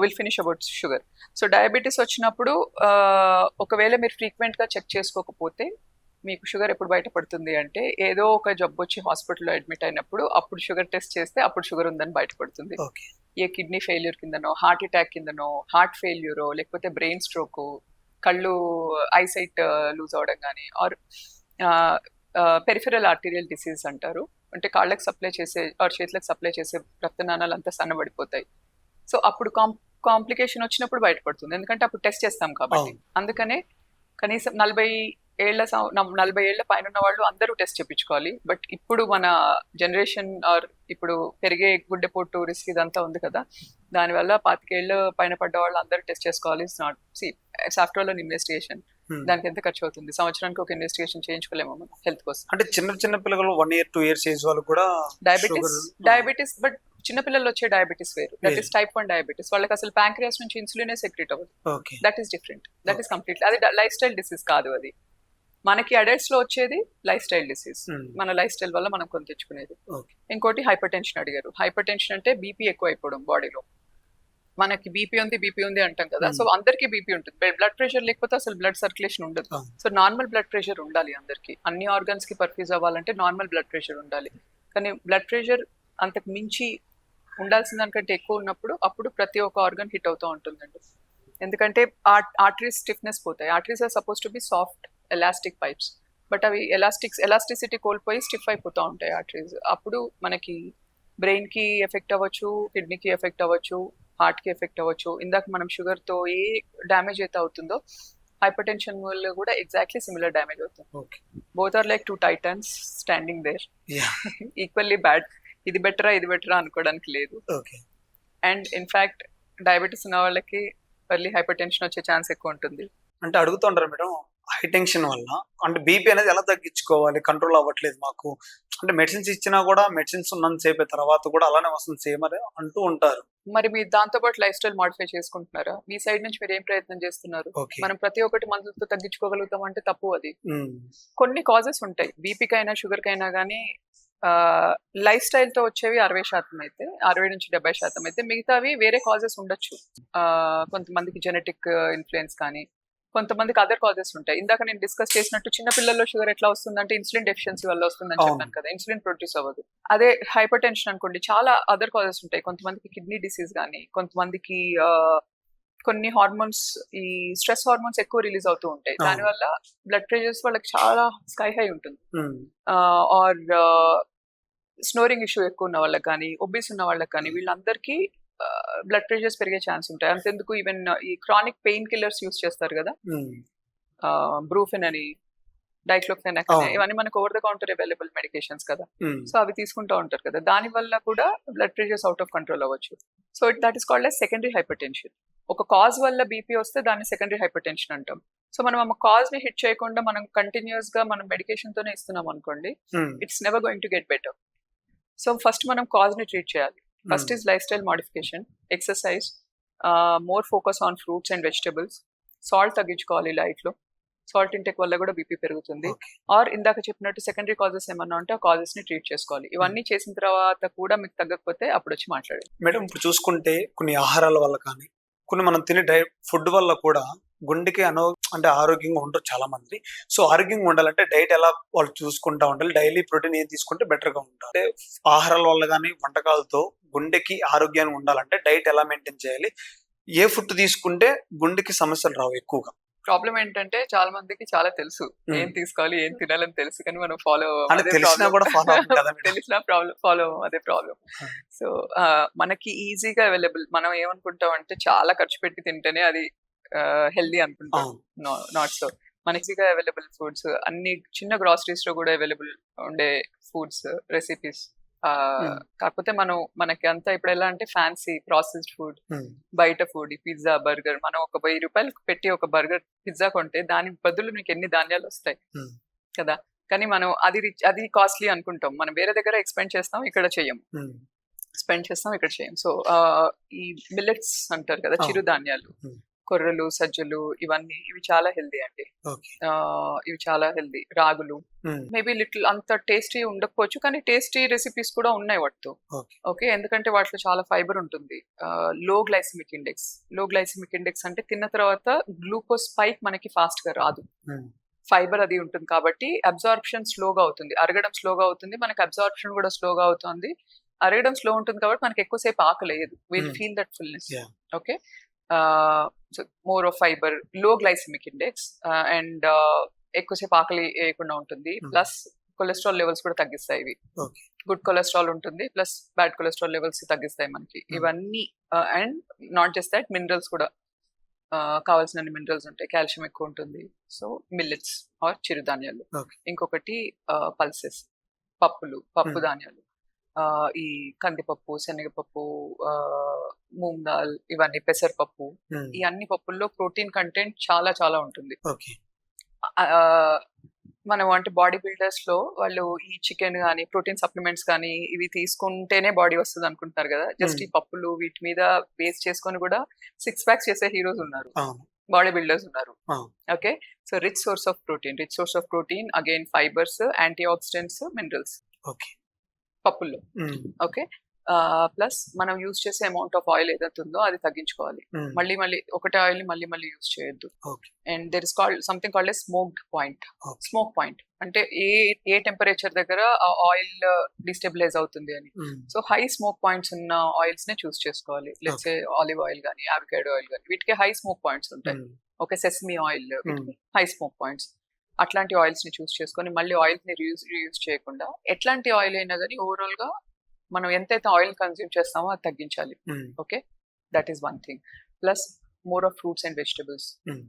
will finish about sugar. So diabetes వచ్చినప్పుడు ఒకవేళ మీరు ఫ్రీక్వెంట్ గా చెక్ చేసుకోకపోతే మీకు షుగర్ ఎప్పుడు బయటపడుతుంది అంటే, ఏదో ఒక జబ్బు వచ్చి హాస్పిటల్లో అడ్మిట్ అయినప్పుడు అప్పుడు షుగర్ టెస్ట్ చేస్తే అప్పుడు షుగర్ ఉందని బయటపడుతుంది. ఏ కిడ్నీ ఫెయిల్యూర్ కిందనో, హార్ట్ అటాక్ కిందనో, హార్ట్ ఫెయిల్యూరో, లేకపోతే బ్రెయిన్ స్ట్రోక్, కళ్ళు ఐసైట్ లూజ్ అవడం కానీ, ఆర్ పెరిఫెరల్ ఆర్టీరియల్ డిసీజ్ అంటారు. అంటే కాళ్ళకి సప్లై చేసే ఆర్ చేతులకు సప్లై చేసే రక్తనాళాలు అంతా సన్నబడిపోతాయి. సో అప్పుడు కాంప్లికేషన్ వచ్చినప్పుడు బయటపడుతుంది, ఎందుకంటే అప్పుడు టెస్ట్ చేస్తాం కాబట్టి. అందుకనే కనీసం 40 ఏళ్ల పైన ఉన్న వాళ్ళు అందరూ టెస్ట్ చేయించుకోవాలి. బట్ ఇప్పుడు మన జనరేషన్ ఆర్ ఇప్పుడు పెరిగే గుండెపోటు రిస్క్ ఇదంతా ఉంది కదా, దానివల్ల 25 ఏళ్ళ పైన పడ్డ వాళ్ళు అందరూ టెస్ట్ చేసుకోవాలి. It's not it's after all an investigation. దానికి ఎంత ఖర్చు అవుతుంది? సంవత్సరానికి ఒక ఇన్వెస్టిగేషన్ చేయించుకోలేము మనం హెల్త్ కోసం. అంటే చిన్న పిల్లలు 1 year 2 years ఏజ్ వాళ్ళు కూడా డయాబెటీస్. బట్ చిన్నపిల్లలు వచ్చే డయాబెటీస్ వేరు. That is type 1 diabetes. వాళ్ళకి అసలు ప్యాంక్రియాస్ నుంచి ఇన్సులినే సెక్రెట్ అవ్వదు. That is different. That is completely, అది లైఫ్ స్టైల్ డిసీజ్ కాదు. అది మనకి అడల్ట్స్ లో వచ్చేది లైఫ్ స్టైల్ డిసీజ్. మన లైఫ్ స్టైల్ వల్ల మనం కొని తెచ్చుకునేది. ఇంకోటి హైపర్ టెన్షన్ అడిగారు. హైపర్ టెన్షన్ అంటే బీపీ ఎక్కువ అయిపోవడం బాడీలో. మనకి బీపీ ఉంది అంటాం కదా, సో అందరికీ బీపీ ఉంటుంది. బ్లడ్ ప్రెషర్ లేకపోతే అసలు బ్లడ్ సర్క్యులేషన్ ఉండదు. సో నార్మల్ బ్లడ్ ప్రెషర్ ఉండాలి అందరికి. అన్ని ఆర్గన్స్ కి పర్ఫ్యూజ్ అవ్వాలంటే నార్మల్ బ్లడ్ ప్రెషర్ ఉండాలి. కానీ బ్లడ్ ప్రెషర్ అంతకు మించి ఉండాల్సిన దానికంటే ఎక్కువ ఉన్నప్పుడు అప్పుడు ప్రతి ఒక్క ఆర్గన్ హిట్ అవుతూ ఉంటుందండి. ఎందుకంటే ఆర్టరీస్ స్టిఫ్నెస్ పోతాయి. Arteries are supposed to be soft elastic pipes, but అవి ఎలాస్టిసిటీ కోల్పోయి స్టిఫ్ అయిపోతూ ఉంటాయి ఆర్టరీస్. అప్పుడు మనకి బ్రెయిన్ కి ఎఫెక్ట్ అవ్వచ్చు, కిడ్నీకి ఎఫెక్ట్ అవ్వచ్చు, హార్ట్ కి ఎఫెక్ట్ అవ్వచ్చు. ఇందాక మనం షుగర్ తో ఏ డ్యామేజ్ అయితే అవుతుందో హైపర్ టెన్షన్ వల్ల కూడా ఎగ్జాక్ట్లీ సిమిలర్ డ్యామేజ్ అవుతుంది. Both are like 2 titans standing there, equally bad. ఇది బెటరా అనుకోవడానికి లేదు. అండ్ ఇన్ఫాక్ట్ డయాబెటీస్ ఉన్న వాళ్ళకి ఎర్లీ హైపర్ టెన్షన్ వచ్చే ఛాన్స్ ఎక్కువ ఉంటుంది. అంటే అడుగుతుంటారు మేడం, హై టెన్షన్ వల్ల అంటే బీపీ అనేది ఎలా తగ్గించుకోవాలి? కంట్రోల్ అవ్వట్లేదు మాకు. అంటే మెడిసిన్స్ ఇచ్చినా కూడా మెడిసిన్స్ ఉన్నంత సేపే తర్వాత కూడా అలానే వస్తుంది సేమ్ అని అంటూ ఉంటారు. మరి మీరు దాంతో పాటు లైఫ్ స్టైల్ మాడిఫై చేసుకుంటున్నారా? మీ సైడ్ నుంచి మీరు ఏం ప్రయత్నం చేస్తున్నారు? ఓకే. మనం ప్రతి ఒక్కటి మందులతో తగ్గించుకోగలుగుతాం అంటే తప్పు అది. హ్మ్. కొన్ని కాజెస్ ఉంటాయి. బీపీకైనా, షుగర్‌కైనా గానీ లైఫ్ స్టైల్‌తో వచ్చేవి 60% అయితే, 60-70% అయితే మిగతావి వేరే కాజెస్ ఉండొచ్చు. కొంతమందికి జెనెటిక్ ఇన్‌ఫ్లుయెన్స్ కానీ, కొంతమందికి అదర్ కాజెస్ ఉంటాయి. ఇందాక నేను డిస్కస్ చేసినట్టు చిన్న పిల్లల్లో షుగర్ ఎట్లా వస్తుందంటే ఇన్సులిన్ డెఫిషియన్సీ వల్ల వస్తుందని అవును. చెప్పాను కదా! ఇన్సులిన్ ప్రొడ్యూస్ అవ్వదు. అదే హైపర్ టెన్షన్ అనుకోండి చాలా అదర్ కాజెస్ ఉంటాయి. కొంతమందికి కిడ్నీ డిసీజ్ గానీ, కొంతమందికి కొన్ని హార్మోన్స్ ఈ స్ట్రెస్ హార్మోన్స్ ఎక్కువ రిలీజ్ అవుతూ ఉంటాయి. అవును. దానివల్ల బ్లడ్ ప్రెషర్స్ వాళ్ళకి చాలా స్కై హై ఉంటుంది. హ్మ్. ఆర్ స్నోరింగ్ ఇష్యూ ఎక్కువ ఉన్న వాళ్ళకి కానీ, ఒబీస్ ఉన్న వాళ్ళకి కానీ వీళ్ళందరికీ బ్లడ్ ప్రెషర్స్ పెరిగే ఛాన్స్ ఉంటాయి. అంతెందుకు ఈవెన్ ఈ క్రానిక్ పెయిన్ కిల్లర్స్ యూజ్ చేస్తారు కదా! హ్మ్. బ్రూఫెన్ అని, డైక్లోఫెనాక్ అని అవును. ఇవన్నీ మనకు over the counter available medications కదా! హ్మ్. సో అవి తీసుకుంటూ ఉంటారు కదా! దాని వల్ల కూడా blood pressures out of control అవ్వచ్చు. So that is called as secondary hypertension. ఒక కాజ్ వల్ల బీపీ వస్తే దాన్ని సెకండరీ హైపర్‌టెన్షన్ అంటాం. సో మనం ఆ కాజ్‌ని హిట్ చేయకుండా మనం కంటిన్యూయస్‌గా మనం మెడికేషన్‌తోనే ఇస్తున్నాం అనుకోండి, హ్మ్. It's never going to get better. So first మనం కాజ్‌ని ట్రీట్ చేయాలి. ఫస్ట్ హ్మ్. Is life style modification, exercise, more focus on fruits and vegetables, salt తగ్గించుకోవాలి లైఫ్‌లో. సాల్ట్ ఇంటేక్ వల్ల కూడా బీపీ పెరుగుతుంది. ఓకే. ఆర్ ఇందాక చెప్పినట్టు సెకండరీ కాజెస్ ఏమన్నా ఉంటే ఆ కాజెస్‌ని ట్రీట్ చేసుకోవాలి. ఇవన్నీ చేసిన తర్వాత కూడా మీకు తగ్గకపోతే అప్పుడొచ్చి మాట్లాడండి. మేడం ఇప్పుడు చూసుకుంటే కొన్ని ఆహారాల వల్ల కానీ, కొన్ని మనం తినే ఫుడ్ వల్ల కూడా గుండెకి అంటే ఆరోగ్యంగా ఉండరు చాలా మంది. సో, ఆరోగ్యంగా ఉండాలంటే డైట్ ఎలా వాళ్ళు చూసుకుంటా ఉండాలి? డైలీ ప్రోటీన్ ఏది తీసుకుంటే బెటర్‌గా ఉంటారు? అంటే ఆహారాల వల్ల గాని, వంటకాలతో గుండెకి ఆరోగ్యంగా ఉండాలంటే డైట్ ఎలా మెయింటైన్ చేయాలి? ఏ ఫుడ్ తీసుకుంటే గుండెకి సమస్యలు రావు ఎక్కువగా? ప్రాబ్లమ్ ఏంటంటే చాలా మందికి చాలా తెలుసు. హ్మ్. ఏం తీసుకోవాలి, ఏం తినాలని తెలుసు కానీ మనం ఫాలో అవ్వం. అంటే అదే తెలిసినా ప్రాబ్లమ్. కూడా ఫాలో అవ్వం కదా మేడం. తెలిసినా ఫాలో అవ్వం. అదే ప్రాబ్లమ్. ఆ! సో, మనకి ఈజీగా అవైలబుల్ మనం ఏమనుకుంటాం అంటే చాలా ఖర్చు పెట్టి తింటేనే అది హెల్తీ అనుకుంటాం. అవును. Not so. మనకి ఈజీగా అవైలబుల్ ఫుడ్స్ అన్ని చిన్న గ్రాసరీస్‌లో కూడా అవైలబుల్ ఉండే ఫుడ్స్, రెసిపీస్ హ్మ్. కాకపోతే మనకి అంతా ఇప్పుడు ఎలా అంటే ఫ్యాన్సీ ప్రాసెస్డ్ ఫుడ్, హ్మ్. బయట ఫుడ్, ఈ పిజ్జా, బర్గర్ మనం ఒక ₹1000 పెట్టి ఒక బర్గర్, పిజ్జా కొంటే దానికి బదులు మీకు ఎన్ని ధాన్యాలు వస్తాయి హ్మ్. కదా! కానీ మనం అది కాస్ట్‌లీ అనుకుంటాం. మనం వేరే దగ్గర ఎక్స్‌పెండ్ చేస్తాం, ఇక్కడ చెయ్యం. హ్మ్. స్పెండ్ చేస్తాం, ఇక్కడ చేయం. సో, ఈ మిల్లెట్స్ అంటారు కదా! అవును. చిరుధాన్యాలు, హ్మ్. కొర్రలు, సజ్జలు ఇవి చాలా హెల్తీ అండి. ఓకే. ఇవి చాలా హెల్తీ. రాగులు హ్మ్. మేబీ లిటిల్ అంత టేస్టీ ఉండకపోవచ్చు. కానీ టేస్టీ రెసిపీస్ కూడా ఉన్నాయి వాటితో. ఓకే. ఓకే. ఎందుకంటే వాటిలో చాలా ఫైబర్ ఉంటుంది. లో గ్లైసెమిక్ ఇండెక్స్. లో గ్లైసెమిక్ ఇండెక్స్ అంటే తిన్న తర్వాత గ్లూకోజ్ స్పైక్ మనకి ఫాస్ట్‌గా రాదు. హ్మ్. ఫైబర్ అది ఉంటుంది కాబట్టి అబ్సార్ప్షన్ స్లోగా అవుతుంది. అరగడం స్లోగా అవుతుంది. మనకి అబ్సార్ప్షన్ కూడా స్లోగా అవుతుంది. అరగడం స్లో ఉంటుంది కాబట్టి మనకి ఎక్కువ సేపు ఆకలేయదు. విల్ హ్మ్. Feel that fullness. Yeah! Okay. So more of fibre, లో గ్లైసెమిక్ ఇండెక్స్ అండ్ ఎక్కువసేపు ఆకలి ఏయకుండా ఉంటుంది. హ్మ్. ప్లస్ కొలెస్ట్రాల్ లెవెల్స్ కూడా తగ్గిస్తాయి ఇవి. ఓకే. గుడ్ కొలెస్ట్రాల్ ఉంటుంది. ప్లస్ బ్యాడ్ కొలెస్ట్రాల్ లెవెల్స్ తగ్గిస్తాయి మనకి. హ్మ్. ఇవన్నీ and not just that minerals కూడా కావాల్సినన్ని మినరల్స్ ఉంటాయి. కాల్షియం ఎక్కువ ఉంటుంది. సో మిల్లెట్స్ ఆర్ చిరుధాన్యాలు. ఓకే. ఇంకొకటి పల్సెస్, పప్పు హ్మ్. ధాన్యాలు. ఈ కందిపప్పు, శనగపప్పు, మూంగ్ దాల్ ఇవన్నీ పెసరపప్పు. హ్మ్. ఈ అన్ని పప్పుల్లో ప్రోటీన్ కంటెంట్ చాలా చాలా ఉంటుంది. ఓకే. ఆహ్, మనం అంటే బాడీ బిల్డర్స్‌లో వాళ్ళు ఈ చికెన్ గాని, ప్రోటీన్ సప్లిమెంట్స్ కానీ ఇవి తీసుకుంటేనే బాడీ వస్తదనుకుంటున్నారు గదా! జస్ట్ హ్మ్. ఈ పప్పులు వీటి మీద బేస్ చేసుకొని గూడా 6 ప్యాక్స్ చేసే హీరోస్ ఉన్నారు. అవును. బాడీ బిల్డర్స్ ఉన్నారు. అవును. Okay. So rich source of protein again fibers, antioxidants, minerals okay. పప్పుల్లో. హ్మ్. ఓకే. ప్లస్ మనం యూజ్ చేసే అమౌంట్ ఆఫ్ ఆయిల్ ఏదైతే ఉందో అది తగ్గించుకోవాలి. హ్మ్. మళ్ళీ ఒకటే ఆయిల్‌ని మళ్ళీ యూజ్ చేయొద్దు. Okay. And there is something called a smoked point. Okay. Smoke point అంటే ఏ టెంపరేచర్ దగ్గర ఆ ఆయిల్ డిస్టెబిలైజ్ అవుతుంది అని. హ్మ్. సో హై స్మోక్ పాయింట్స్ ఉన్న ఆయిల్స్‌నే చూస్ చేసుకోవాలి. లెట్స్ సే ఆలివ్ ఆయిల్ గాని, అవకాడో ఆయిల్ గాని వీటికి హై స్మోక్ పాయింట్స్ ఉంటాయి. హ్మ్. ఓకే. సెసమీ ఆయిల్ హ్మ్. వీటికి హై స్మోక్ పాయింట్స్. అట్లాంటి ఆయిల్స్‌ని చూస్ చేసుకొని మళ్ళీ ఆయిల్స్‌ని రీయూజ్ చేయకుండా ఎట్లాంటి ఆయిల్ అయినా గాని ఓవరాల్‌గా మనం ఎంతైతే ఆయిల్ కన్జ్యూమ్ చేస్తామో అది తగ్గించాలి. Hmm. Okay. That is one thing. Plus more of fruits and vegetables. Hmm.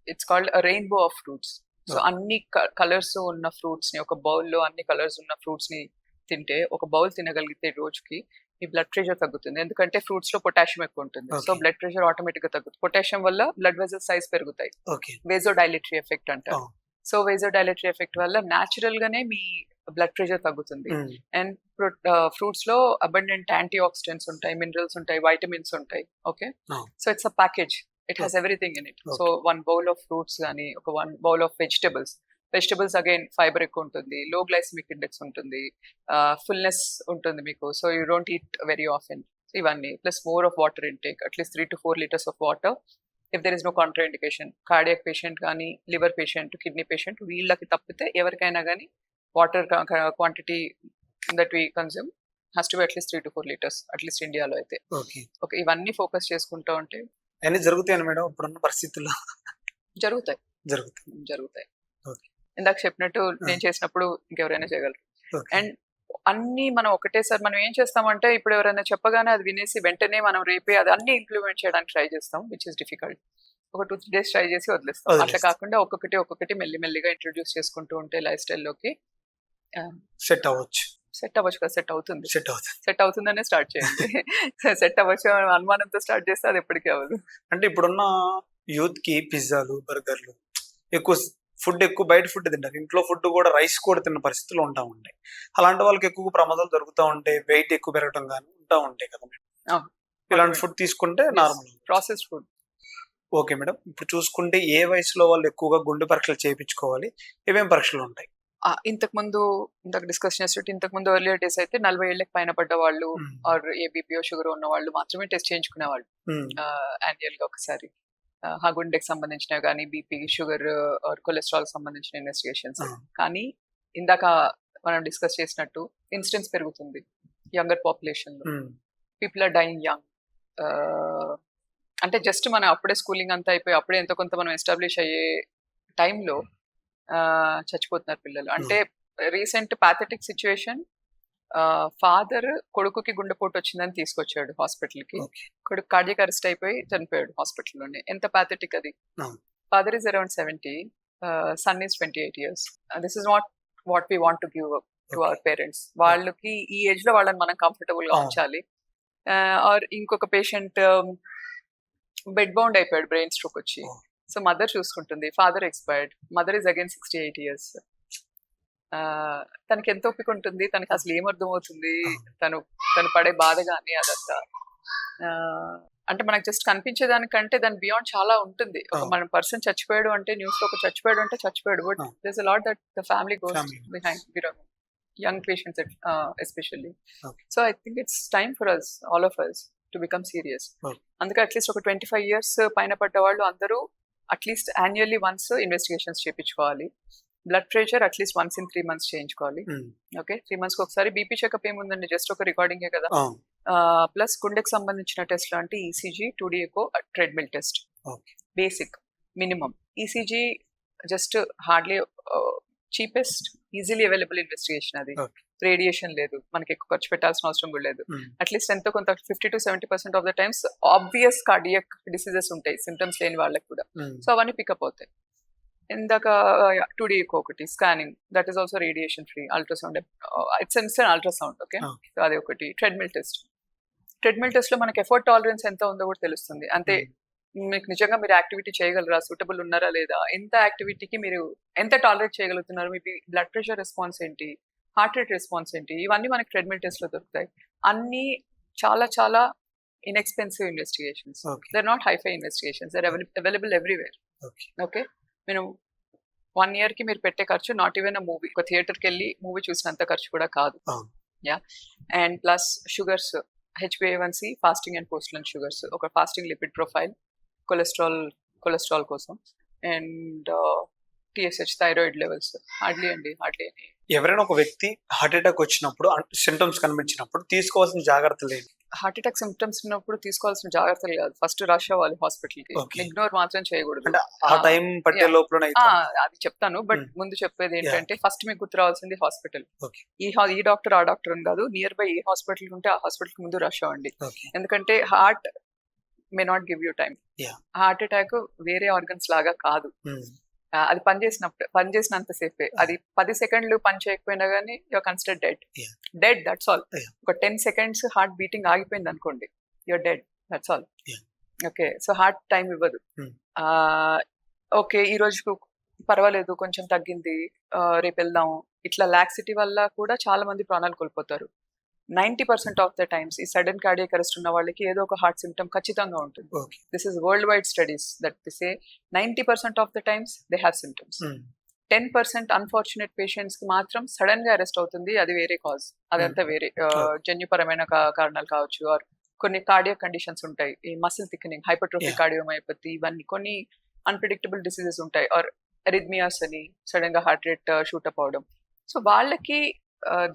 It's called a rainbow of fruits. So okay. అన్ని కలర్స్ ఉన్న ఫ్రూట్స్‌ని ఒక బౌల్‌లో అన్ని కలర్స్ ఉన్న ఫ్రూట్స్‌ని తింటే ఒక బౌల్ తినగలిగితే రోజుకి మీ బ్లడ్ ప్రెషర్ తగ్గుతుంది, ఎందుకంటే ఫ్రూట్స్ లో పొటాషియం ఎక్కువ ఉంటుంది. So Okay. Blood pressure automatic గా తగ్గుతుంది. పొటాషియం వల్ల బ్లడ్ వెజల్ సైజ్ పెరుగుతాయి, ఓకే. వేజోడైలేటరీ ఎఫెక్ట్ అంటారు. Oh. సో వేజోడైలేటరీ ఎఫెక్ట్ వల్ల న్యాచురల్ గానే మీ బ్లడ్ ప్రెషర్ తగ్గుతుంది. Mm. అండ్ ఫ్రూట్స్ లో అబండెంట్ యాంటీ ఆక్సిడెంట్స్ ఉంటాయి, మినరల్స్ ఉంటాయి, వైటమిన్స్ ఉంటాయి. Okay, Oh. So it's a package, it has everything in it. So Okay. 1 bowl of fruits కానీ, ఒక 1 bowl of vegetables again fibre ఎక్కువ ఉంటుంది, low glycemic index ఉంటుంది, fullness ఉంటుంది మీకు. So you don't eat very often. ఇవన్నీ plus more of water intake, at least 3 to 4 liters of water. If there is no contraindication, cardiac patient కానీ, liver patient, kidney patient, వీళ్ళకి తప్పితే ఎవరికైనా కానీ water quantity that we consume has to be at least 3 to 4 liters, అట్లీస్ట్ ఇండియాలో అయితే. Okay. Okay, ఇవన్నీ focus చేసుకుంటూ ఉంటే అన్ని జరుగుతాయని మేడం ఇప్పుడున్న పరిస్థితుల్లో? జరుగుతాయి. జరుగుతాయి. Okay. ఇందాక చెప్పినట్టు నేను చేసినప్పుడు ఇంకెవరైనా చేయగలరు. Okay. అండ్ అన్ని మనం ఒకటేసారి మనం ఏం చేస్తామంటే, ఇప్పుడు ఎవరైనా చెప్పగానే అది వినేసి వెంటనే మనం రేపే అది అన్ని ఇంప్లిమెంట్ చేయడానికి ట్రై చేస్తాం, విచ్ ఇస్ డిఫికల్ట్. ఒక 2-3 days ట్రై చేసి వదిలేస్తాం. అట్లా కాకుండా ఒక్కొక్కటి మెల్లిమెల్లిగా ఇంట్రొడ్యూస్ చేసుకుంటూ ఉంటే లైఫ్ స్టైల్లోకి సెట్ అవ్వచ్చు. సెట్ అవ్వచ్చు కదా, సెట్ అవుతుంది. సెట్ సెట్ అవుతుందనే స్టార్ట్ చేయండి. సెట్ అవ్వచ్చు అనుమానంతో స్టార్ట్ చేస్తే అది ఎప్పటికీ అవ్వదు. అంటే ఇప్పుడున్న యూత్ కి పిజ్జాలు, బర్గర్లు ఎక్కువ బయట ఫుడ్ తింటారు. ఇంట్లో ఫుడ్ కూడా, రైస్ కూడా తిన్న పరిస్థితులు ఉంటా ఉంటాయి. అలాంటి వాళ్ళకి ఎక్కువ ప్రమాదాలు జరుగుతూ ఉంటాయి, వెయిట్ ఎక్కువ పెరగడం కానీ ఉంటా ఉంటాయి కదా మేడం. ఇలాంటి ఫుడ్ తీసుకుంటే normal. Processed food. Okay madam, ఇప్పుడు చూసుకుంటే ఏ వయసులో వాళ్ళు ఎక్కువగా గుండె పరీక్షలు చేయించుకోవాలి, ఏమేం పరీక్షలు ఉంటాయి? ఇంతకు డిస్కస్ చేసినట్టు ఇంతకు ముందు ఎర్లియర్ డేస్ అయితే 40 ఏళ్ళకి పైన పడ్డ వాళ్ళు ఆర్ ఏ బీపీఓ షుగర్ ఉన్న వాళ్ళు మాత్రమే టెస్ట్ చేయించుకునేవాళ్ళు యాన్యువల్ గా ఒకసారి. ఆ గుండెకి సంబంధించినవి కానీ, బీపీ, షుగర్ ఆర్ కొలెస్ట్రాల్ సంబంధించిన ఇన్వెస్టిగేషన్స్. కానీ ఇందాక మనం డిస్కస్ చేసినట్టు ఇన్సిడెన్స్ పెరుగుతుంది యంగర్ పాపులేషన్ లో. People are dying young. అంటే జస్ట్ మనం అప్పుడే స్కూలింగ్ అంతా అయిపోయి అప్పుడే ఎంతో కొంత మనం ఎస్టాబ్లిష్ అయ్యే టైంలో చచ్చిపోతున్నారు పిల్లలు. అంటే రీసెంట్ పాథెటిక్ సిచ్యువేషన్, ఫాదర్ కొడుకుకి గుండెపోటు వచ్చిందని తీసుకొచ్చాడు హాస్పిటల్కి, కొడుకు కార్డియక్ అరెస్ట్ అయిపోయి చనిపోయాడు హాస్పిటల్లోనే. ఎంత పాథెటిక్ అది. Father is around 70, son is 28 years. This is not what we want to give to our parents. వాళ్ళకి ఈ ఏజ్ లో వాళ్ళని మనం కంఫర్టబుల్ గా ఉంచాలి. ఆర్ ఇంకొక పేషెంట్ బెడ్ బౌండ్ అయిపోయాడు బ్రెయిన్ స్ట్రోక్ వచ్చి. సో మదర్ చూసుకుంటుంది, father expired, mother is again 68 years. తనకి ఎంత ఓపిక ఉంటుంది, తనకి అసలు ఏమర్థం అవుతుంది, తను పడే బాధ కానీ అదంతా. అంటే మనకు జస్ట్ కనిపించేదానికంటే దాని బియాండ్ చాలా ఉంటుంది. ఒక మన పర్సన్ చచ్చిపోయాడు అంటే, న్యూస్ లో ఒక చచ్చిపోయాడు అంటే చచ్చిపోయాడు, but this a lot that the family goes behind young patients especially. So I think it's time for us, all of us, to become serious. అందుకే అట్లీస్ట్ ఒక 25 years పైన పడ్డ వాళ్ళు అందరూ అట్లీస్ట్ యాన్యువల్లీ వన్స్ ఇన్వెస్టిగేషన్స్ చేయించుకోవాలి. Blood pressure at least once in 3 months చేయించుకోవాలి. Okay, 3 months ఒకసారి. BP checkup ఏముందండి, జస్ట్ ఒక రికార్డింగే కదా. ప్లస్ గుండెకి సంబంధించిన టెస్ట్ లాంటి ECG, 2D echo, treadmill test, basic minimum. ECG just hardly cheapest, easily available investigation. అది రేడియేషన్ లేదు, మనకి ఎక్కువ ఖర్చు పెట్టాల్సిన అవసరం కూడా లేదు. అట్లీస్ట్ ఎంతో కొంత 50 to 70% of the times obvious cardiac diseases ఉంటాయి సిమ్టమ్స్ లేని వాళ్ళకి కూడా. సో అవన్నీ పికప్ అవుతాయి. ఇందాక 2D ఎకో ఒకటి, scanning, that is also radiation free. Ultrasound, it's instant ultrasound. Okay, so అది ఒకటి. ట్రెడ్మిల్ టెస్ట్ లో మనకి ఎఫర్ట్ టాలరెన్స్ ఎంత ఉందో కూడా తెలుస్తుంది. అంతే, మీకు నిజంగా మీరు యాక్టివిటీ చేయగలరా, సూటబుల్ ఉన్నారా లేదా, ఎంత యాక్టివిటీకి మీరు ఎంత టాలరేట్ చేయగలుగుతున్నారు, మీ బ్లడ్ ప్రెషర్ రెస్పాన్స్ ఏంటి, హార్ట్ రేట్ రెస్పాన్స్ ఏంటి, ఇవన్నీ మనకి ట్రెడ్మిల్ టెస్ట్ లో దొరుకుతాయి. అన్ని చాలా చాలా inexpensive investigations. They are not hi fi investigations, they are available everywhere. Okay, నేను 1 year కి మీరు పెట్టే ఖర్చు నాట్ ఈవెన్ అ మూవీ, ఒక థియేటర్కి వెళ్ళి మూవీ చూసినంత ఖర్చు కూడా కాదు. Yeah, and plus sugars, HbA1c, fasting and post lunch sugars, ఒక ఫాస్టింగ్ లిపిడ్ ప్రొఫైల్, కొలెస్ట్రాల్ కోసం, and TSH, thyroid levels. Hardly ఎవరైనా ఒక వ్యక్తి హార్ట్ అటాక్ వచ్చినప్పుడు, సింటమ్స్ కనిపించినప్పుడు తీసుకోవాల్సిన జాగ్రత్తలు ఏంటి? హార్ట్ అటాక్ సిమ్టమ్స్ ఉన్నప్పుడు తీసుకోవాల్సిన జాగ్రత్తలు కాదు, ఫస్ట్ రష్ అవ్వాలి హాస్పిటల్కి. ఇగ్నోర్ మాత్రం చేయకూడదు. ఆ టైం పట్టే లోపల అది చెప్తాను, బట్ ముందు చెప్పేది ఏంటంటే, ఫస్ట్ మీకు గుర్తు రావాల్సింది హాస్పిటల్. ఈ డాక్టర్ ఆ డాక్టర్ అని కాదు, నియర్ బై ఏ హాస్పిటల్ ఉంటే ఆ హాస్పిటల్ కి ముందు రష్ అవ్వండి. ఎందుకంటే heart may not give you time. Heart attack వేరే ఆర్గన్స్ లాగా కాదు. అది పనిచేసినంతసేపే. అది 10 సెకండ్లు పని చేయకపోయినా గానీ you're considered dead. Yeah. Dead that's all. Yeah. ఒక 10 సెకండ్స్ హార్ట్ బీటింగ్ ఆగిపోయింది అనుకోండి, you're dead that's all. Yeah. Okay. So heart time ఇవ్వదు. Hmm. ఓకే, ఈ రోజుకు పర్వాలేదు, కొంచెం తగ్గింది, రేపు వెళ్దాం, ఇట్లా లాక్సిటీ వల్ల కూడా చాలా మంది ప్రాణాలు కోల్పోతారు. 90% ఆఫ్ ద టైమ్స్ ఈ సడన్ కార్డియాక్ అరెస్ట్ ఉన్న వాళ్ళకి ఏదో ఒక హార్ట్ సిమ్టమ్ ఖచ్చితంగా ఉంటుంది. Okay. This is world wide studies that they say 90% of the times they have symptoms. 10% unfortunate patients కి మాత్రం సడన్ గా అరెస్ట్ అవుతుంది, అది వేరే కాజ్, అదంతా వేరే జన్యుపరమైన కారణాలు కావచ్చు, ఆర్ కొన్ని కార్డియాక్ కండిషన్స్ ఉంటాయి, ఈ muscle thickening, hypertrophic Yeah. Cardiomyopathy, ఇవన్నీ కొన్ని అన్ప్రెడిక్టబుల్ డిసీజెస్ ఉంటాయి, ఆర్ అరిథ్మియాస్ అని సడన్ గా హార్ట్ రేట్ షూటప్ అవడం. సో వాళ్ళకి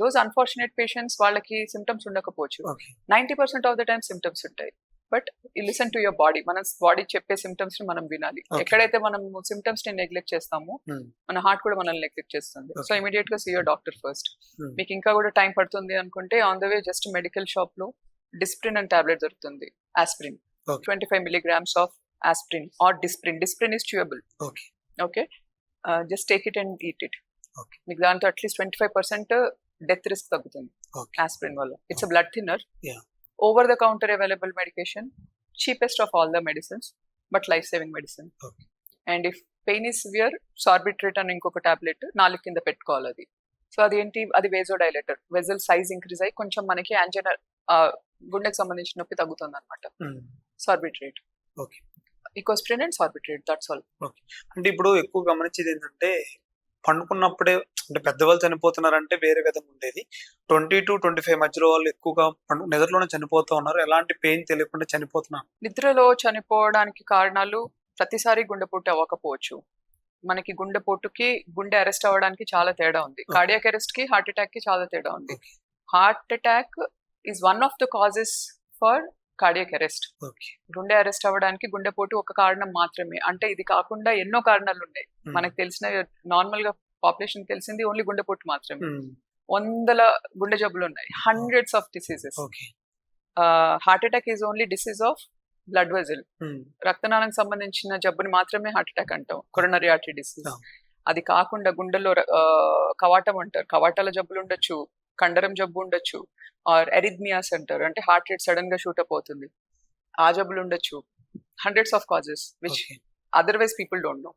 దోస్ అన్ఫార్చునేట్ పేషెంట్స్ వాళ్ళకి సిమ్టమ్స్ ఉండకపోవచ్చు. Okay. 90% of the time symptoms ఉంటాయి. But listen to your body, మన బాడీ చెప్పే సిమ్టమ్స్ ని మనం వినాలి. Okay. ఎక్కడైతే మనం సిమ్టమ్స్ ని నెగ్లెక్ట్ చేస్తామో Hmm. మన హార్ట్ కూడా మనల్ని నెగ్లెక్ట్ చేస్తుంది. So Okay. ఇమీడియట్ గా see your doctor first. Hmm. మీకు ఇంకా కూడా టైం పడుతుంది అనుకుంటే on the way just medical shop లో డిస్ప్రిన్ అని టాబ్లెట్ దొరుకుతుంది, aspirin. Okay. 25 milligrams of aspirin or disprin. Disprin is chewable. Okay. Okay, just take it and eat it. Okay. మీకు దాంతో అట్లీస్ట్ 25% డెత్ రిస్క్ తగ్గుతుంది Okay. Aspirin వల్ల. It's blood thinner, Yeah. Over the counter available medication, cheapest of all the medicines, but life saving medicine. Okay. And if pain is severe, Sorbitrate అని ఇంకొక tablet 4 కింద పెట్టుకోవాలి అది. So అది ఏంటి, అది వేజోడైలేటర్, వెజల్ సైజ్ ఇంక్రీజ్ అయ్యి కొంచెం మనకి యాంజైనా, గుండెకి సంబంధించిన నొప్పి తగ్గుతుంది అనమాట. Hmm. Sorbitrate, Okay. Ecosprin and sorbitrate, that's all. అంటే ఇప్పుడు ఎక్కువ గమనించేది ఏంటంటే పండుకున్నప్పుడే, అంటే పెద్దవాళ్ళు చనిపోతున్నారంటే వేరే విధంగా ఉండేది. 20 to 25 మధ్యలో వాళ్ళు ఎక్కువగా నిద్రలోనే చనిపోతూ ఉన్నారు, ఎలాంటి పెయిన్ తెలియకుండా చనిపోతున్నారు. నిద్రలో చనిపోవడానికి కారణాలు ప్రతిసారి గుండెపోటు అవ్వకపోవచ్చు. మనకి గుండెపోటుకి గుండె అరెస్ట్ అవ్వడానికి చాలా తేడా ఉంది. Okay. కార్డియాక్ అరెస్ట్ కి హార్ట్ అటాక్ కి చాలా తేడా ఉంది. Okay. Heart attack is one of the causes for cardiac arrest. Okay. గుండె అరెస్ట్ అవ్వడానికి గుండెపోటు ఒక కారణం మాత్రమే. అంటే ఇది కాకుండా ఎన్నో కారణాలు ఉన్నాయి. Hmm. మనకు తెలిసిన నార్మల్ గా పాపులేషన్ తెలిసింది ఓన్లీ గుండెపోటు మాత్రమే. Hmm. వందల గుండె జబ్బులు ఉన్నాయి, hundreds of diseases. Okay. Heart attack is only disease of blood vessel, Hmm. రక్తనాళానికి సంబంధించిన జబ్బుని మాత్రమే హార్ట్ అటాక్ అంటాం, కొరోనరీ ఆర్టరీ డిసీజ్. Oh. అది కాకుండా గుండెలో కవాటం అంటారు, కవాటాల జబ్బులు ఉండొచ్చు, కండరం జబ్బు ఉండొచ్చు, ఆర్ ఎరిథ్మియాస్ అంటారు, అంటే హార్ట్ రేట్ సడన్ గా షూట్ అప్ అవుతుంది, ఆ జబ్బులు ఉండొచ్చు. Hundreds of causes which Okay. Otherwise people don't know.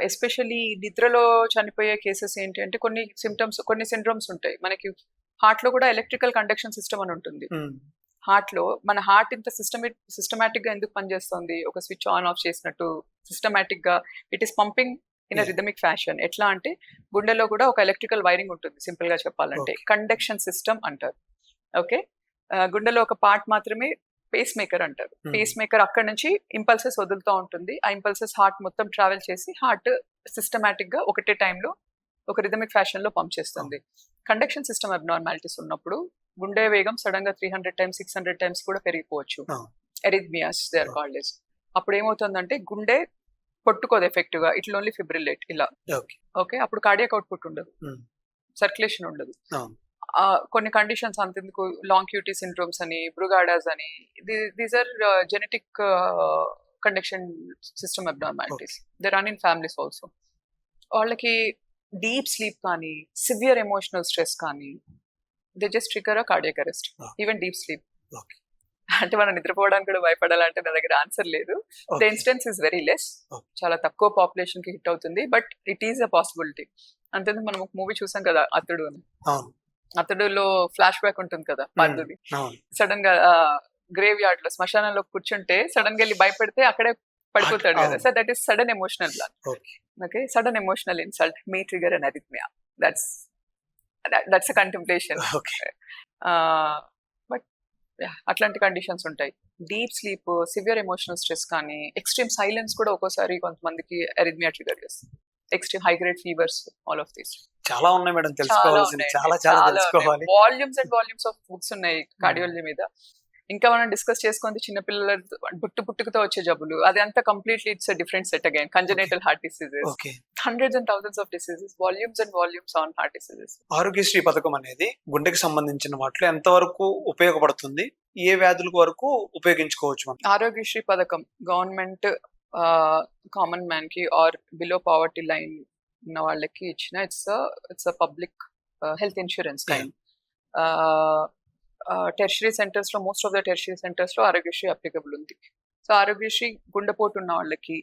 Especially నిద్రలో చనిపోయే కేసెస్ ఏంటి అంటే కొన్ని సిమ్టమ్స్, కొన్ని సిండ్రోమ్స్ ఉంటాయి. మనకి హార్ట్ లో కూడా ఎలక్ట్రికల్ కండక్షన్ సిస్టమ్ అని ఉంటుంది. Hmm. హార్ట్ లో మన హార్ట్ ఇంత సిస్టమాటిక్ గా ఎందుకు పనిచేస్తుంది, ఒక స్విచ్ ఆన్ ఆఫ్ చేసినట్టు సిస్టమాటిక్ గా it is pumping in Yeah. Rhythmic fashion. ఎట్లా అంటే గుండెలో కూడా ఒక ఎలక్ట్రికల్ వైరింగ్ ఉంటుంది, సింపుల్ గా చెప్పాలంటే Okay. కండక్షన్ సిస్టమ్ అంటారు. ఓకే, గుండెలో ఒక పార్ట్ మాత్రమే పేస్ మేకర్ అంటారు. Hmm. పేస్ మేకర్ అక్కడ నుంచి ఇంపల్సెస్ వదులుతూ ఉంటుంది. ఆ ఇంపల్సెస్ హార్ట్ మొత్తం ట్రావెల్ చేసి హార్ట్ సిస్టమాటిక్ గా ఒకటే టైంలో ఒక రిథమిక్ ఫ్యాషన్ లో పంప్ చేస్తుంది. కండక్షన్ సిస్టమ్ అబ్నార్మాలిటీస్ ఉన్నప్పుడు గుండె వేగం సడన్ గా 300 times 600 times కూడా పెరిగిపోవచ్చు. Oh. Arrhythmias they are Oh. Called as. అప్పుడు ఏమవుతుందంటే గుండె కొట్టుకోదు ఎఫెక్టివ్ గా, ఇట్ ఓన్లీ ఫిబ్రిలేట్ ఇలా. Okay. ఓకే, అప్పుడు కార్డియాక్ అవుట్పుట్ ఉండదు, Hmm. సర్క్యులేషన్ ఉండదు. Oh. కొన్ని కండిషన్స్ అంతెందుకు, లాంగ్ క్యూటీ సిండ్రోమ్స్ అని, బ్రుగాడాస్ అని, these are genetic conduction system abnormalities. They run in families also. వాళ్ళకి డీప్ స్లీప్ కానీ, సివియర్ ఎమోషనల్ స్ట్రెస్ కానీ, they just trigger a cardiac arrest. Oh. Even deep sleep. Okay. అంటే మనం నిద్రపోవడానికి కూడా భయపడాలంటే నా దగ్గర ఆన్సర్ లేదు. The Okay. Instance is very less, Okay. చాలా తక్కువ పాపులేషన్ కి హిట్ అవుతుంది, but it is a possibility. అంతేందుకు మనం ఒక మూవీ చూసాం కదా, అతడు అని. అవును. అతడులో ఫ్లాష్ బ్యాక్ ఉంటుంది కదా, పందుది అవును. సడన్ గా గ్రేవ్ యార్డ్ లో శ్మశానంలో కూర్చుంటే సడన్ గా వెళ్ళి భయపెడితే అక్కడే పడిపోతాడు కదా. అవును. So that is sudden emotional block. Okay. Okay, sudden emotional insult may trigger an arrhythmia. That's a contemplation. Okay. But అట్లాంటి కండిషన్స్ ఉంటాయి. Deep sleep, severe emotional stress కానీ, ఎక్స్ట్రీమ్ సైలెన్స్ కూడా ఒక్కోసారి కొంతమందికి అరిథ్మియా ట్రిగర్ చేస్తుంది. Extreme high grade fevers, all of these చాలా ఉన్నాయి madam తెలుసుకోవాల్సింది, చాలా చాలా తెలుసుకోవాలి. Volumes and volumes of books ఉన్నాయి కార్డియాలజీ మీద. ఇంకా మనం డిస్కస్ చేసుకుంది చిన్నపిల్లల పుట్టుకతో వచ్చే జబ్బులు, అది అంతా completely it's different set again. Congenital heart diseases, okay. Hundreds and thousands of diseases, volumes and volumes on heart diseases. Aarogyasri పథకం అనేది గుండెకి సంబంధించిన వాటిలో ఎంతవరకు ఉపయోగపడుతుంది, ఏ వ్యాధులకు వరకు ఉపయోగించుకోవచ్చు మనం? ఆరోగ్యశ్రీ పథకం గవర్నమెంట్ కామన్ మ్యాన్ కి ఆర్ బిలో పావర్టీ లైన్ ఉన్న వాళ్ళకి ఇచ్చిన it's public health insurance kind. Tertiary centres లో most of the tertiary centres లో ఆరోగ్యశ్రీ అప్లికబుల్ ఉంది. సో ఆరోగ్యశ్రీ గుండెపోటు ఉన్న వాళ్ళకి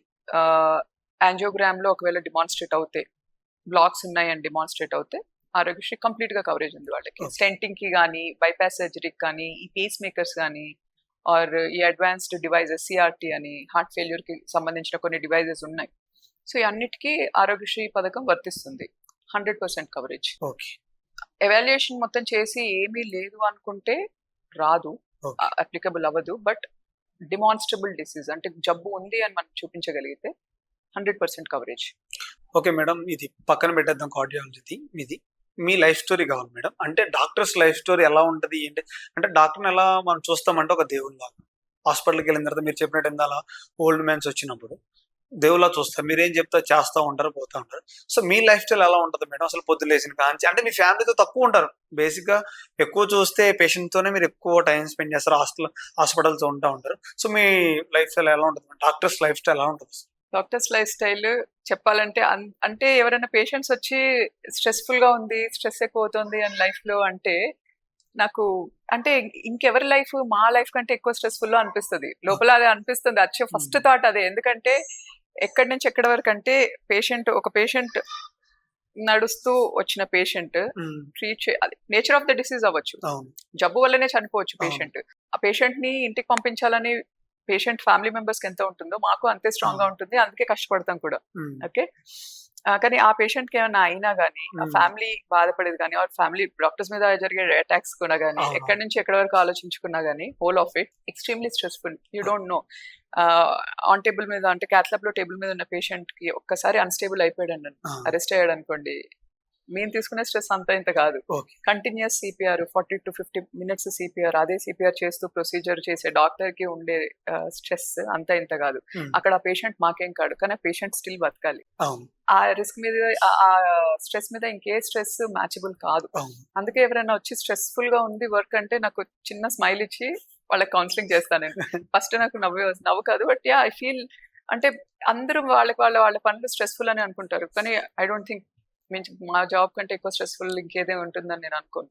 యాంజియోగ్రామ్ లో ఒకవేళ డిమాన్స్ట్రేట్ అవుతే, బ్లాక్స్ ఉన్నాయని డిమాన్స్ట్రేట్ అవుతే ఆరోగ్యశ్రీ కంప్లీట్ గా కవరేజ్ ఉంది వాళ్ళకి. స్టెంటింగ్ కి కానీ, బైపాస్ సర్జరీకి కానీ, ఈ పేస్ మేకర్స్ కానీ, ఆర్ ఈ అడ్వాన్స్డ్ డివైజెస్ సిఆర్టీ అని హార్ట్ ఫెయిల్యూర్ కి సంబంధించిన కొన్ని డివైజెస్ ఉన్నాయి. సో ఈ అన్నిటికీ ఆరోగ్యశ్రీ పథకం వర్తిస్తుంది. 100% కవరేజ్. ఓకే. ఎవాల్యుయేషన్ మొత్తం చేసి ఏమీ లేదు అనుకుంటే రాదు, అప్లికబుల్ అవ్వదు. బట్ డిమాన్స్ట్రబుల్ డిసీజ్ అంటే జబ్బు ఉంది అని మనం చూపించగలిగితే 100% కవరేజ్. ఓకే మేడం, ఇది పక్కన పెట్టేద్దాం కార్డియాలజీ. ఇది మీ లైఫ్ స్టోరీ కావాలి మేడం. అంటే డాక్టర్స్ లైఫ్ స్టోరీ ఎలా ఉంటుంది ఏంటి అంటే, డాక్టర్ని ఎలా మనం చూస్తామంటే ఒక దేవుని లాగా. హాస్పిటల్కి వెళ్ళిన తర్వాత మీరు చెప్పినట్టు ఇందాల ఓల్డ్ మ్యాన్స్ వచ్చినప్పుడు దేవులా చూస్తారు, మీరేం చెప్తా చేస్తూ ఉంటారు, పోతూ ఉంటారు. సో మీ లైఫ్ స్టైల్ ఎలా ఉంటుంది మేడం? అసలు పొద్దు లేచిన కాంచి అంటే మీ ఫ్యామిలీతో తక్కువ ఉంటారు, బేసిక్గా ఎక్కువ చూస్తే పేషెంట్తోనే మీరు ఎక్కువ టైం స్పెండ్ చేస్తారు, హాస్పిటల్స్ ఉంటూ ఉంటారు. సో మీ లైఫ్ స్టైల్ ఎలా ఉంటుంది? డాక్టర్స్ లైఫ్ స్టైల్ ఎలా ఉంటుంది? డాక్టర్స్ లైఫ్ స్టైల్ చెప్పాలంటే అంటే ఎవరైనా పేషెంట్స్ వచ్చి స్ట్రెస్ఫుల్ గా ఉంది, స్ట్రెస్ ఎక్కువ అవుతుంది అని లైఫ్ లో అంటే, నాకు అంటే ఇంకెవరి లైఫ్ మా లైఫ్ కంటే ఎక్కువ స్ట్రెస్ఫుల్ లో అనిపిస్తుంది లోపల. అది అనిపిస్తుంది, వచ్చే ఫస్ట్ థాట్ అదే. ఎందుకంటే ఎక్కడి నుంచి ఎక్కడి వరకు అంటే ఒక పేషెంట్ నడుస్తూ వచ్చిన పేషెంట్ ట్రీట్ చేయాలి. నేచర్ ఆఫ్ ద డిసీజ్ అవ్వచ్చు, జబ్బు వల్లనే చనిపోవచ్చు పేషెంట్. ఆ పేషెంట్ ని ఇంటికి పంపించాలని పేషెంట్ ఫ్యామిలీ మెంబర్స్ కి ఎంత ఉంటుందో మాకు అంతే స్ట్రాంగ్ గా ఉంటుంది, అందుకే కష్టపడతాం కూడా. ఓకే, కానీ ఆ పేషెంట్ కి ఏమైనా అయినా కానీ, ఆ ఫ్యామిలీ బాధపడేది కానీ, ఆ ఫ్యామిలీ డాక్టర్స్ మీద జరిగే అటాక్స్ కూడా కానీ, ఎక్కడి నుంచి ఎక్కడి వరకు ఆలోచించుకున్నా కానీ, whole of it extremely stressful. You don't know. On table మీద అంటే క్యాథ్లాబ్ లో టేబుల్ మీద ఉన్న పేషెంట్ కి ఒక్కసారి అన్స్టేబుల్ అయిపోయాడు, అరెస్ట్ అయ్యాడు అనుకోండి, మేము తీసుకునే స్ట్రెస్ అంతా ఇంత కాదు. Continuous CPR 40 to 50 minutes CPR, అదే సిపిఆర్ చేస్తూ ప్రొసీజర్ చేసే డాక్టర్ కి ఉండే స్ట్రెస్ అంతా ఇంత కాదు. అక్కడ ఆ పేషెంట్ మాకేం కాదు, కానీ పేషెంట్ స్టిల్ బతకాలి. ఆ రిస్క్ మీద, ఆ స్ట్రెస్ మీద ఇంకే స్ట్రెస్ మ్యాచబుల్ కాదు. అందుకే ఎవరైనా వచ్చి స్ట్రెస్ఫుల్ గా ఉంది వర్క్ అంటే నాకు చిన్న స్మైల్ ఇచ్చి వాళ్ళకి కౌన్సిలింగ్ చేస్తాను నేను. ఫస్ట్ నాకు నవ్వు కాదు, బట్ ఐ ఫీల్ అంటే అందరూ వాళ్ళ పనులు స్ట్రెస్ఫుల్ అని అనుకుంటారు, కానీ ఐ డోంట్ థింక్ మా జాబ్ కంటే ఎక్కువ స్ట్రెస్ఫుల్ ఇంకేదే ఉంటుందని నేను అనుకోను.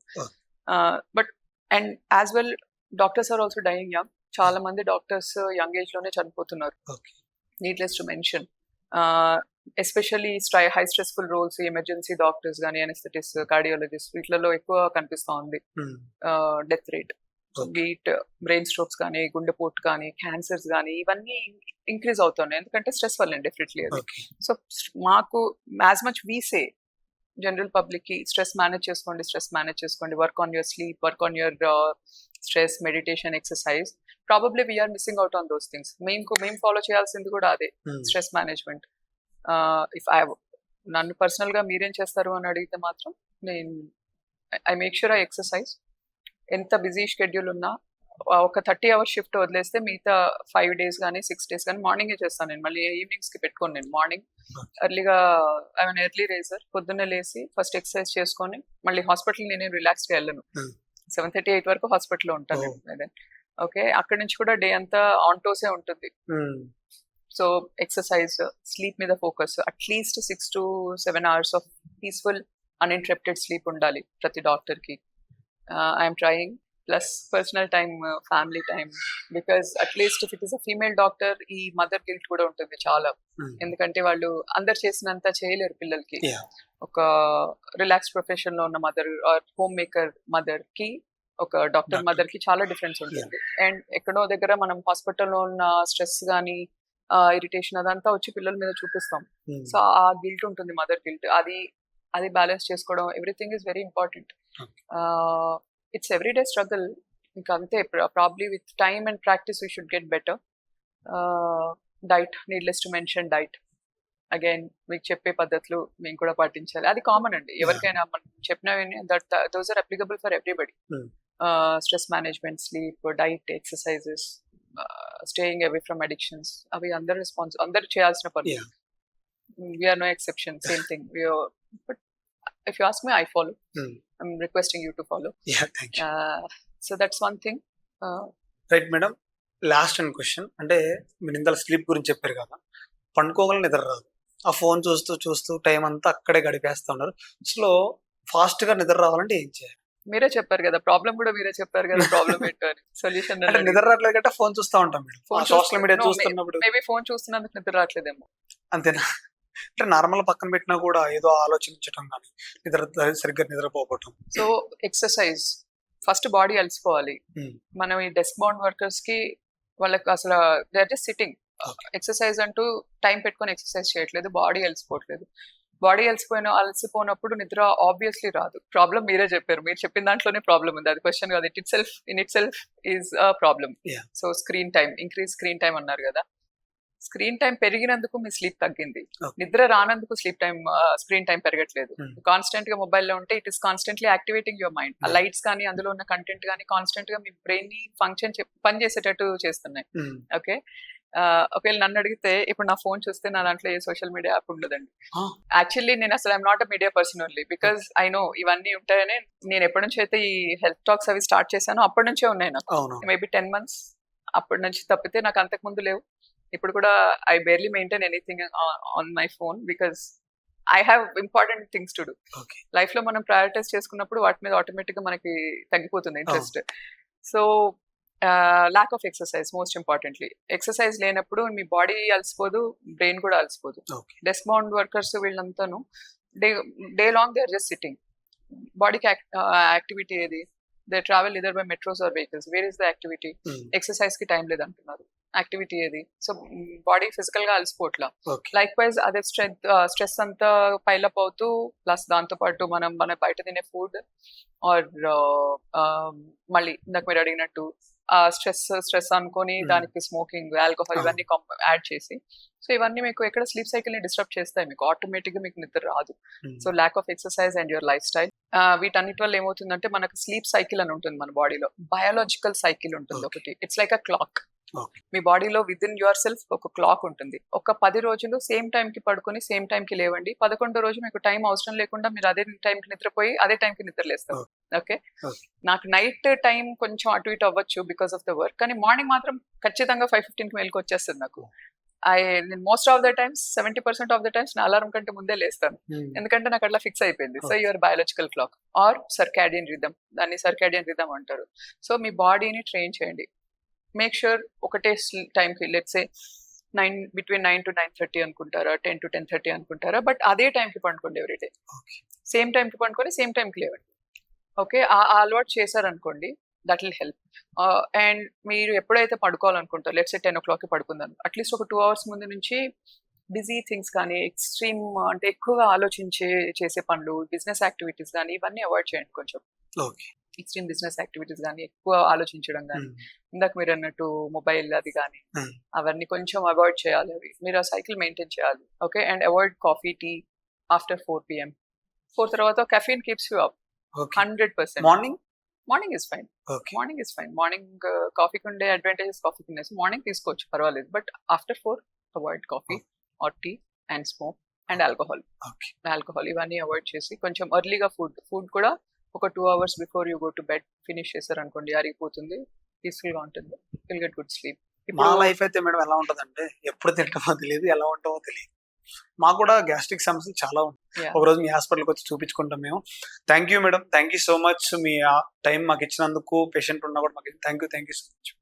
But and as well doctors are also dying young. చాలా మంది డాక్టర్స్ యంగ్ ఏజ్ లోనే చనిపోతున్నారు, needless to mention. Especially high stressful roles, emergency doctors కానీ, అనెస్థెటిస్ట్, కార్డియాలజిస్ట్, వీటిలలో ఎక్కువ కనిపిస్తా ఉంది death rate. Be it brain strokes కానీ, గుండెపోటు కానీ, క్యాన్సర్స్ కానీ, ఇవన్నీ ఇంక్రీజ్ అవుతున్నాయి. ఎందుకంటే స్ట్రెస్ వల్ల డెఫినెట్లీ అది. సో మాకు as much we say general public కి స్ట్రెస్ మేనేజ్ చేసుకోండి, work on your sleep, work on your stress, meditation, exercise. Probably we're missing out on those things. మేము ఫాలో చేయాల్సింది కూడా అదే, స్ట్రెస్ మేనేజ్మెంట్. ఇఫ్ నన్ను personal గా మీరేం చేస్తారు అని అడిగితే మాత్రం I make sure I exercise. ఎంత బిజీ షెడ్యూల్ ఉన్నా ఒక 30 hours షిఫ్ట్ వదిలేస్తే మిగతా 5 days కానీ 6 days కానీ మార్నింగే చేస్తాను నేను. మళ్ళీ ఈవినింగ్స్ కి పెట్టుకోను నేను. మార్నింగ్ ఎర్లీగా ఎర్లీ రైజర్, పొద్దున్నే లేసి ఫస్ట్ ఎక్సర్సైజ్ చేసుకొని మళ్ళీ హాస్పిటల్ నేను రిలాక్స్ గా వెళ్ళను. 7:30, 8 వరకు హాస్పిటల్లో ఉంటాను నేను. ఓకే, అక్కడ నుంచి కూడా డే అంతా ఆన్ టోసే ఉంటుంది. సో ఎక్సర్సైజ్, స్లీప్ మీద focus, at least 6 to 7 hours of peaceful uninterrupted sleep ఉండాలి ప్రతి డాక్టర్ కి. I'm trying. Plus personal time, family time, because at least if it is a female doctor, ఈ మదర్ గిల్ట్ కూడా ఉంటుంది చాలా. ఎందుకంటే వాళ్ళు అందరు చేసినంత చేయలేరు పిల్లలకి. ఒక రిలాక్స్ ప్రొఫెషన్ లో ఉన్న mother are home maker mother కి, ఒక డాక్టర్ మదర్ కి చాలా డిఫరెన్స్ ఉంటుంది. అండ్ ఎక్కడో దగ్గర మనం హాస్పిటల్లో ఉన్న స్ట్రెస్ గానీ, ఇరిటేషన్ అదంతా వచ్చి పిల్లల మీద చూపిస్తాం. సో ఆ గిల్ట్ ఉంటుంది, మదర్ గిల్ట్. అది బ్యాలెన్స్ చేసుకోవడం, everything is very important. It's everyday struggle. Ikante probably with time and practice we should get better. Diet, needless to mention diet. Again, మీకు చెప్పే పద్ధతులు మేము కూడా పాటించాలి. అది కామన్ అండి, ఎవరికైనా మనం చెప్పినవి that those are applicable for everybody. Stress management, sleep, diet, exercises, staying away from addictions. అవి అందరూ చేయాల్సిన పనులు. We are no exception, same thing. But if you ask me, I follow. I'm requesting you to follow. Yeah, thank you. So that's one thing. Right, madam. Last and question అంటే మీరు ఇంత sleep గురించి చెప్పారు కదా, పండుకోగల నిద్ర రాదు, ఆ phone చూస్తూ చూస్తూ టైం అంతా అక్కడే గడిపేస్తా ఉన్నారు. అసలు ఫాస్ట్ గా నిద్ర రావాలంటే ఏం చేయాలి? మీరే చెప్పారు కదా, ప్రాబ్లం కూడా మీరే చెప్పారు కదా, ప్రాబ్లం ఏంటో అని. సొల్యూషన్ అంటే నిద్ర రావట్లేదు కంటే ఫోన్ చూస్తూ ఉంటాం మేడం, సోషల్ మీడియా చూస్తున్నప్పుడు. మేబీ ఫోన్ చూస్తున్నందుకు నిద్ర రావట్లేదేమో. అంతేనా? అంటే నార్మల్ పక్కన పెట్టినా కూడా ఏదో ఆలోచించడం కానీ సరిగ్గా నిద్రపోవటం. సో ఎక్సర్సైజ్ ఫస్ట్, బాడీ అలసిపోవాలి. మనం ఈ డెస్క్ బౌండ్ వర్కర్స్ కి వాళ్ళకి అసలు they are just sitting. Exercise అంటూ టైం పెట్టుకొని ఎక్సర్సైజ్ చేయట్లేదు, బాడీ అలసిపోవట్లేదు. బాడీ అలసిపోయినప్పుడు నిద్ర ఆబ్వియస్లీ రాదు. ప్రాబ్లం మీరే చెప్పారు, మీరు చెప్పిన దాంట్లోనే ప్రాబ్లం ఉంది, అది క్వశ్చన్ కాదు. In it self is a problem. So screen time, increase screen time అన్నారు కదా. స్క్రీన్ టైం పెరిగినందుకు మీ స్లీప్ తగ్గింది, నిద్ర రానందుకు స్క్రీన్ టైం పెరగట్లేదు. కాన్స్టెంట్ గా మొబైల్లో ఉంటే it is constantly activating your mind. ఆ లైట్స్ కానీ అందులో ఉన్న కంటెంట్ కానీ కాన్స్టెంట్ గా మీ బ్రెయిన్ ని పని చేసేటట్టు చేస్తున్నాయి. ఓకే, ఒకవేళ నన్ను అడిగితే ఇప్పుడు నా ఫోన్ చూస్తే నా దాంట్లో ఏ సోషల్ మీడియా యాప్ ఉండదండి. యాక్చువల్లీ నేను అసలు I'm not a media person only, because I know ఇవన్నీ ఉంటాయని. నేను ఎప్పటి నుంచి అయితే ఈ హెల్త్ టాక్స్ అవి స్టార్ట్ చేశానో అప్పటి నుంచే ఉన్నాయి నాకు, మేబీ 10 months అప్పటి నుంచి తప్పితే నాకు అంతకు ముందు లేవు. ఇప్పుడు కూడా I barely maintain anything on my phone because I have important things to do. Life లో మనం ప్రయారిటైజ్ చేసుకున్నప్పుడు వాటి మీద ఆటోమేటిక్ గా మనకి తగ్గిపోతుంది interest. So lack of exercise most importantly. Exercise లేనప్పుడు మీ బాడీ అలసిపోదు, బ్రెయిన్ కూడా అలసిపోదు. డెస్క్ బౌండ్ వర్కర్స్ వీళ్ళంతాను day long they are just sitting. బాడీకి యాక్టివిటీ ఏది? They travel either by metros or vehicles. Where is the activity? Exercise కి time లేదంటున్నారు. యాక్టివిటీ ఏది? సో బాడీ ఫిజికల్ గా అలసిపోట్లా. లైక్ వైజ్ అదే స్ట్రెస్ అంతా పైలప్ అవుతూ, ప్లస్ దాంతో పాటు మన బయట తినే ఫుడ్ ఆర్ మళ్ళీ ఇందాక మీరు అడిగినట్టు స్ట్రెస్ అనుకొని దానికి స్మోకింగ్, ఆల్కహాల్ ఇవన్నీ యాడ్ చేసి, సో ఇవన్నీ మీకు ఎక్కడ స్లీప్ సైకిల్ ని డిస్టర్బ్ చేస్తాయి, మీకు ఆటోమేటిక్ గా మీకు నిద్ర రాదు. So lack of exercise and your life style, వీటన్నిటి వల్ల ఏమవుతుందంటే మనకు స్లీప్ సైకిల్ అని ఉంటుంది మన బాడీలో, బయాలజికల్ సైకిల్ ఉంటుంది ఒకటి. It's like a clock. మీ బాడీలో విత్ ఇన్ యువర్ సెల్ఫ్ ఒక క్లాక్ ఉంటుంది. ఒక 10 రోజులు సేమ్ టైం కి పడుకొని సేమ్ టైం కి లేవండి. 11వ రోజు మీకు టైం అవసరం లేకుండా మీరు అదే టైం కి నిద్రపోయి అదే టైం కి నిద్ర లేస్తారు. ఓకే, నాకు నైట్ టైం కొంచెం అటు ఇటు అవ్వచ్చు బికాస్ ఆఫ్ ద వర్క్, కానీ మార్నింగ్ మాత్రం ఖచ్చితంగా 5:15 కి మేలుకు వచ్చేస్తుంది నాకు. నేను most of the times 70% of the times నా అలారం కంటే ముందే లేస్తాను, ఎందుకంటే నాకు అట్లా ఫిక్స్ అయిపోయింది. So your biological clock or circadian rhythm, దాన్ని సర్కాడియన్ రిథమ్ అంటారు. సో మీ బాడీని ట్రైన్ చేయండి. మేక్ ష్యూర్ ఒకటే టైంకి, లెట్స్ సే బిట్వీన్ 9 to 9:30 అనుకుంటారా, 10 to 10:30 అనుకుంటారా, బట్ అదే టైంకి పండుకోండి ఎవ్రీడే. సేమ్ టైంకి పండుకొని సేమ్ టైంకి లేవండి. ఓకే, ఆ అలవాటు చేశారనుకోండి, దట్ విల్ హెల్ప్. అండ్ మీరు ఎప్పుడైతే పడుకోవాలనుకుంటారో, లెట్స్ సే 10 o'clock పడుకుందాం, అట్లీస్ట్ ఒక 2 hours ముందు నుంచి బిజీ థింగ్స్ కానీ, ఎక్స్ట్రీమ్ అంటే ఎక్కువగా చేసే పనులు, బిజినెస్ యాక్టివిటీస్ కానీ ఇవన్నీ అవాయిడ్ చేయండి కొంచెం. ఎక్స్ట్రీమ్ బిజినెస్ యాక్టివిటీస్ కానీ, ఎక్కువ ఆలోచించడం కానీ, ఇందాక మీరు అన్నట్టు మొబైల్ అది కానీ, అవన్నీ కొంచెం అవాయిడ్ చేయాలి. అవి మీరు ఆ సైకిల్ మెయింటైన్ చేయాలి. Okay, and avoid coffee, tea after 4 PM. 4 తర్వాత caffeine keeps you up 100%. Morning is fine. Morning కాఫీకి ఉండే అడ్వాంటేజెస్ కాఫీకి ఉన్నాయి. సో మార్నింగ్ తీసుకోవచ్చు, పర్వాలేదు, but after 4 avoid coffee or tea and smoke and alcohol ఇవన్నీ అవాయిడ్ చేసి కొంచెం ఎర్లీగా ఫుడ్ కూడా ఒక 2 hours before you go to bed finish చేశారు అనుకోండి, అరిగిపోతుంది, పీస్ఫుల్ గా ఉంటుంది, విల్ గెట్ గుడ్ స్లీప్. మా లైఫ్ అయితే మేడం ఎలా ఉంటదంటే, ఎప్పుడు తింటామో తెలియదు, ఎలా ఉంటామో తెలియదు. మాకు కూడా గ్యాస్ట్రిక్ సమస్యలు చాలా ఉన్నాయి. ఒక రోజు మీ హాస్పిటల్కి వచ్చి చూపించుకుంటాం మేము. Thank you madam, thank you so much. Me time మాకు ఇచ్చినందుకు, పేషెంట్ ఉన్నా కూడా మాకు థ్యాంక్ యూ సో మచ్.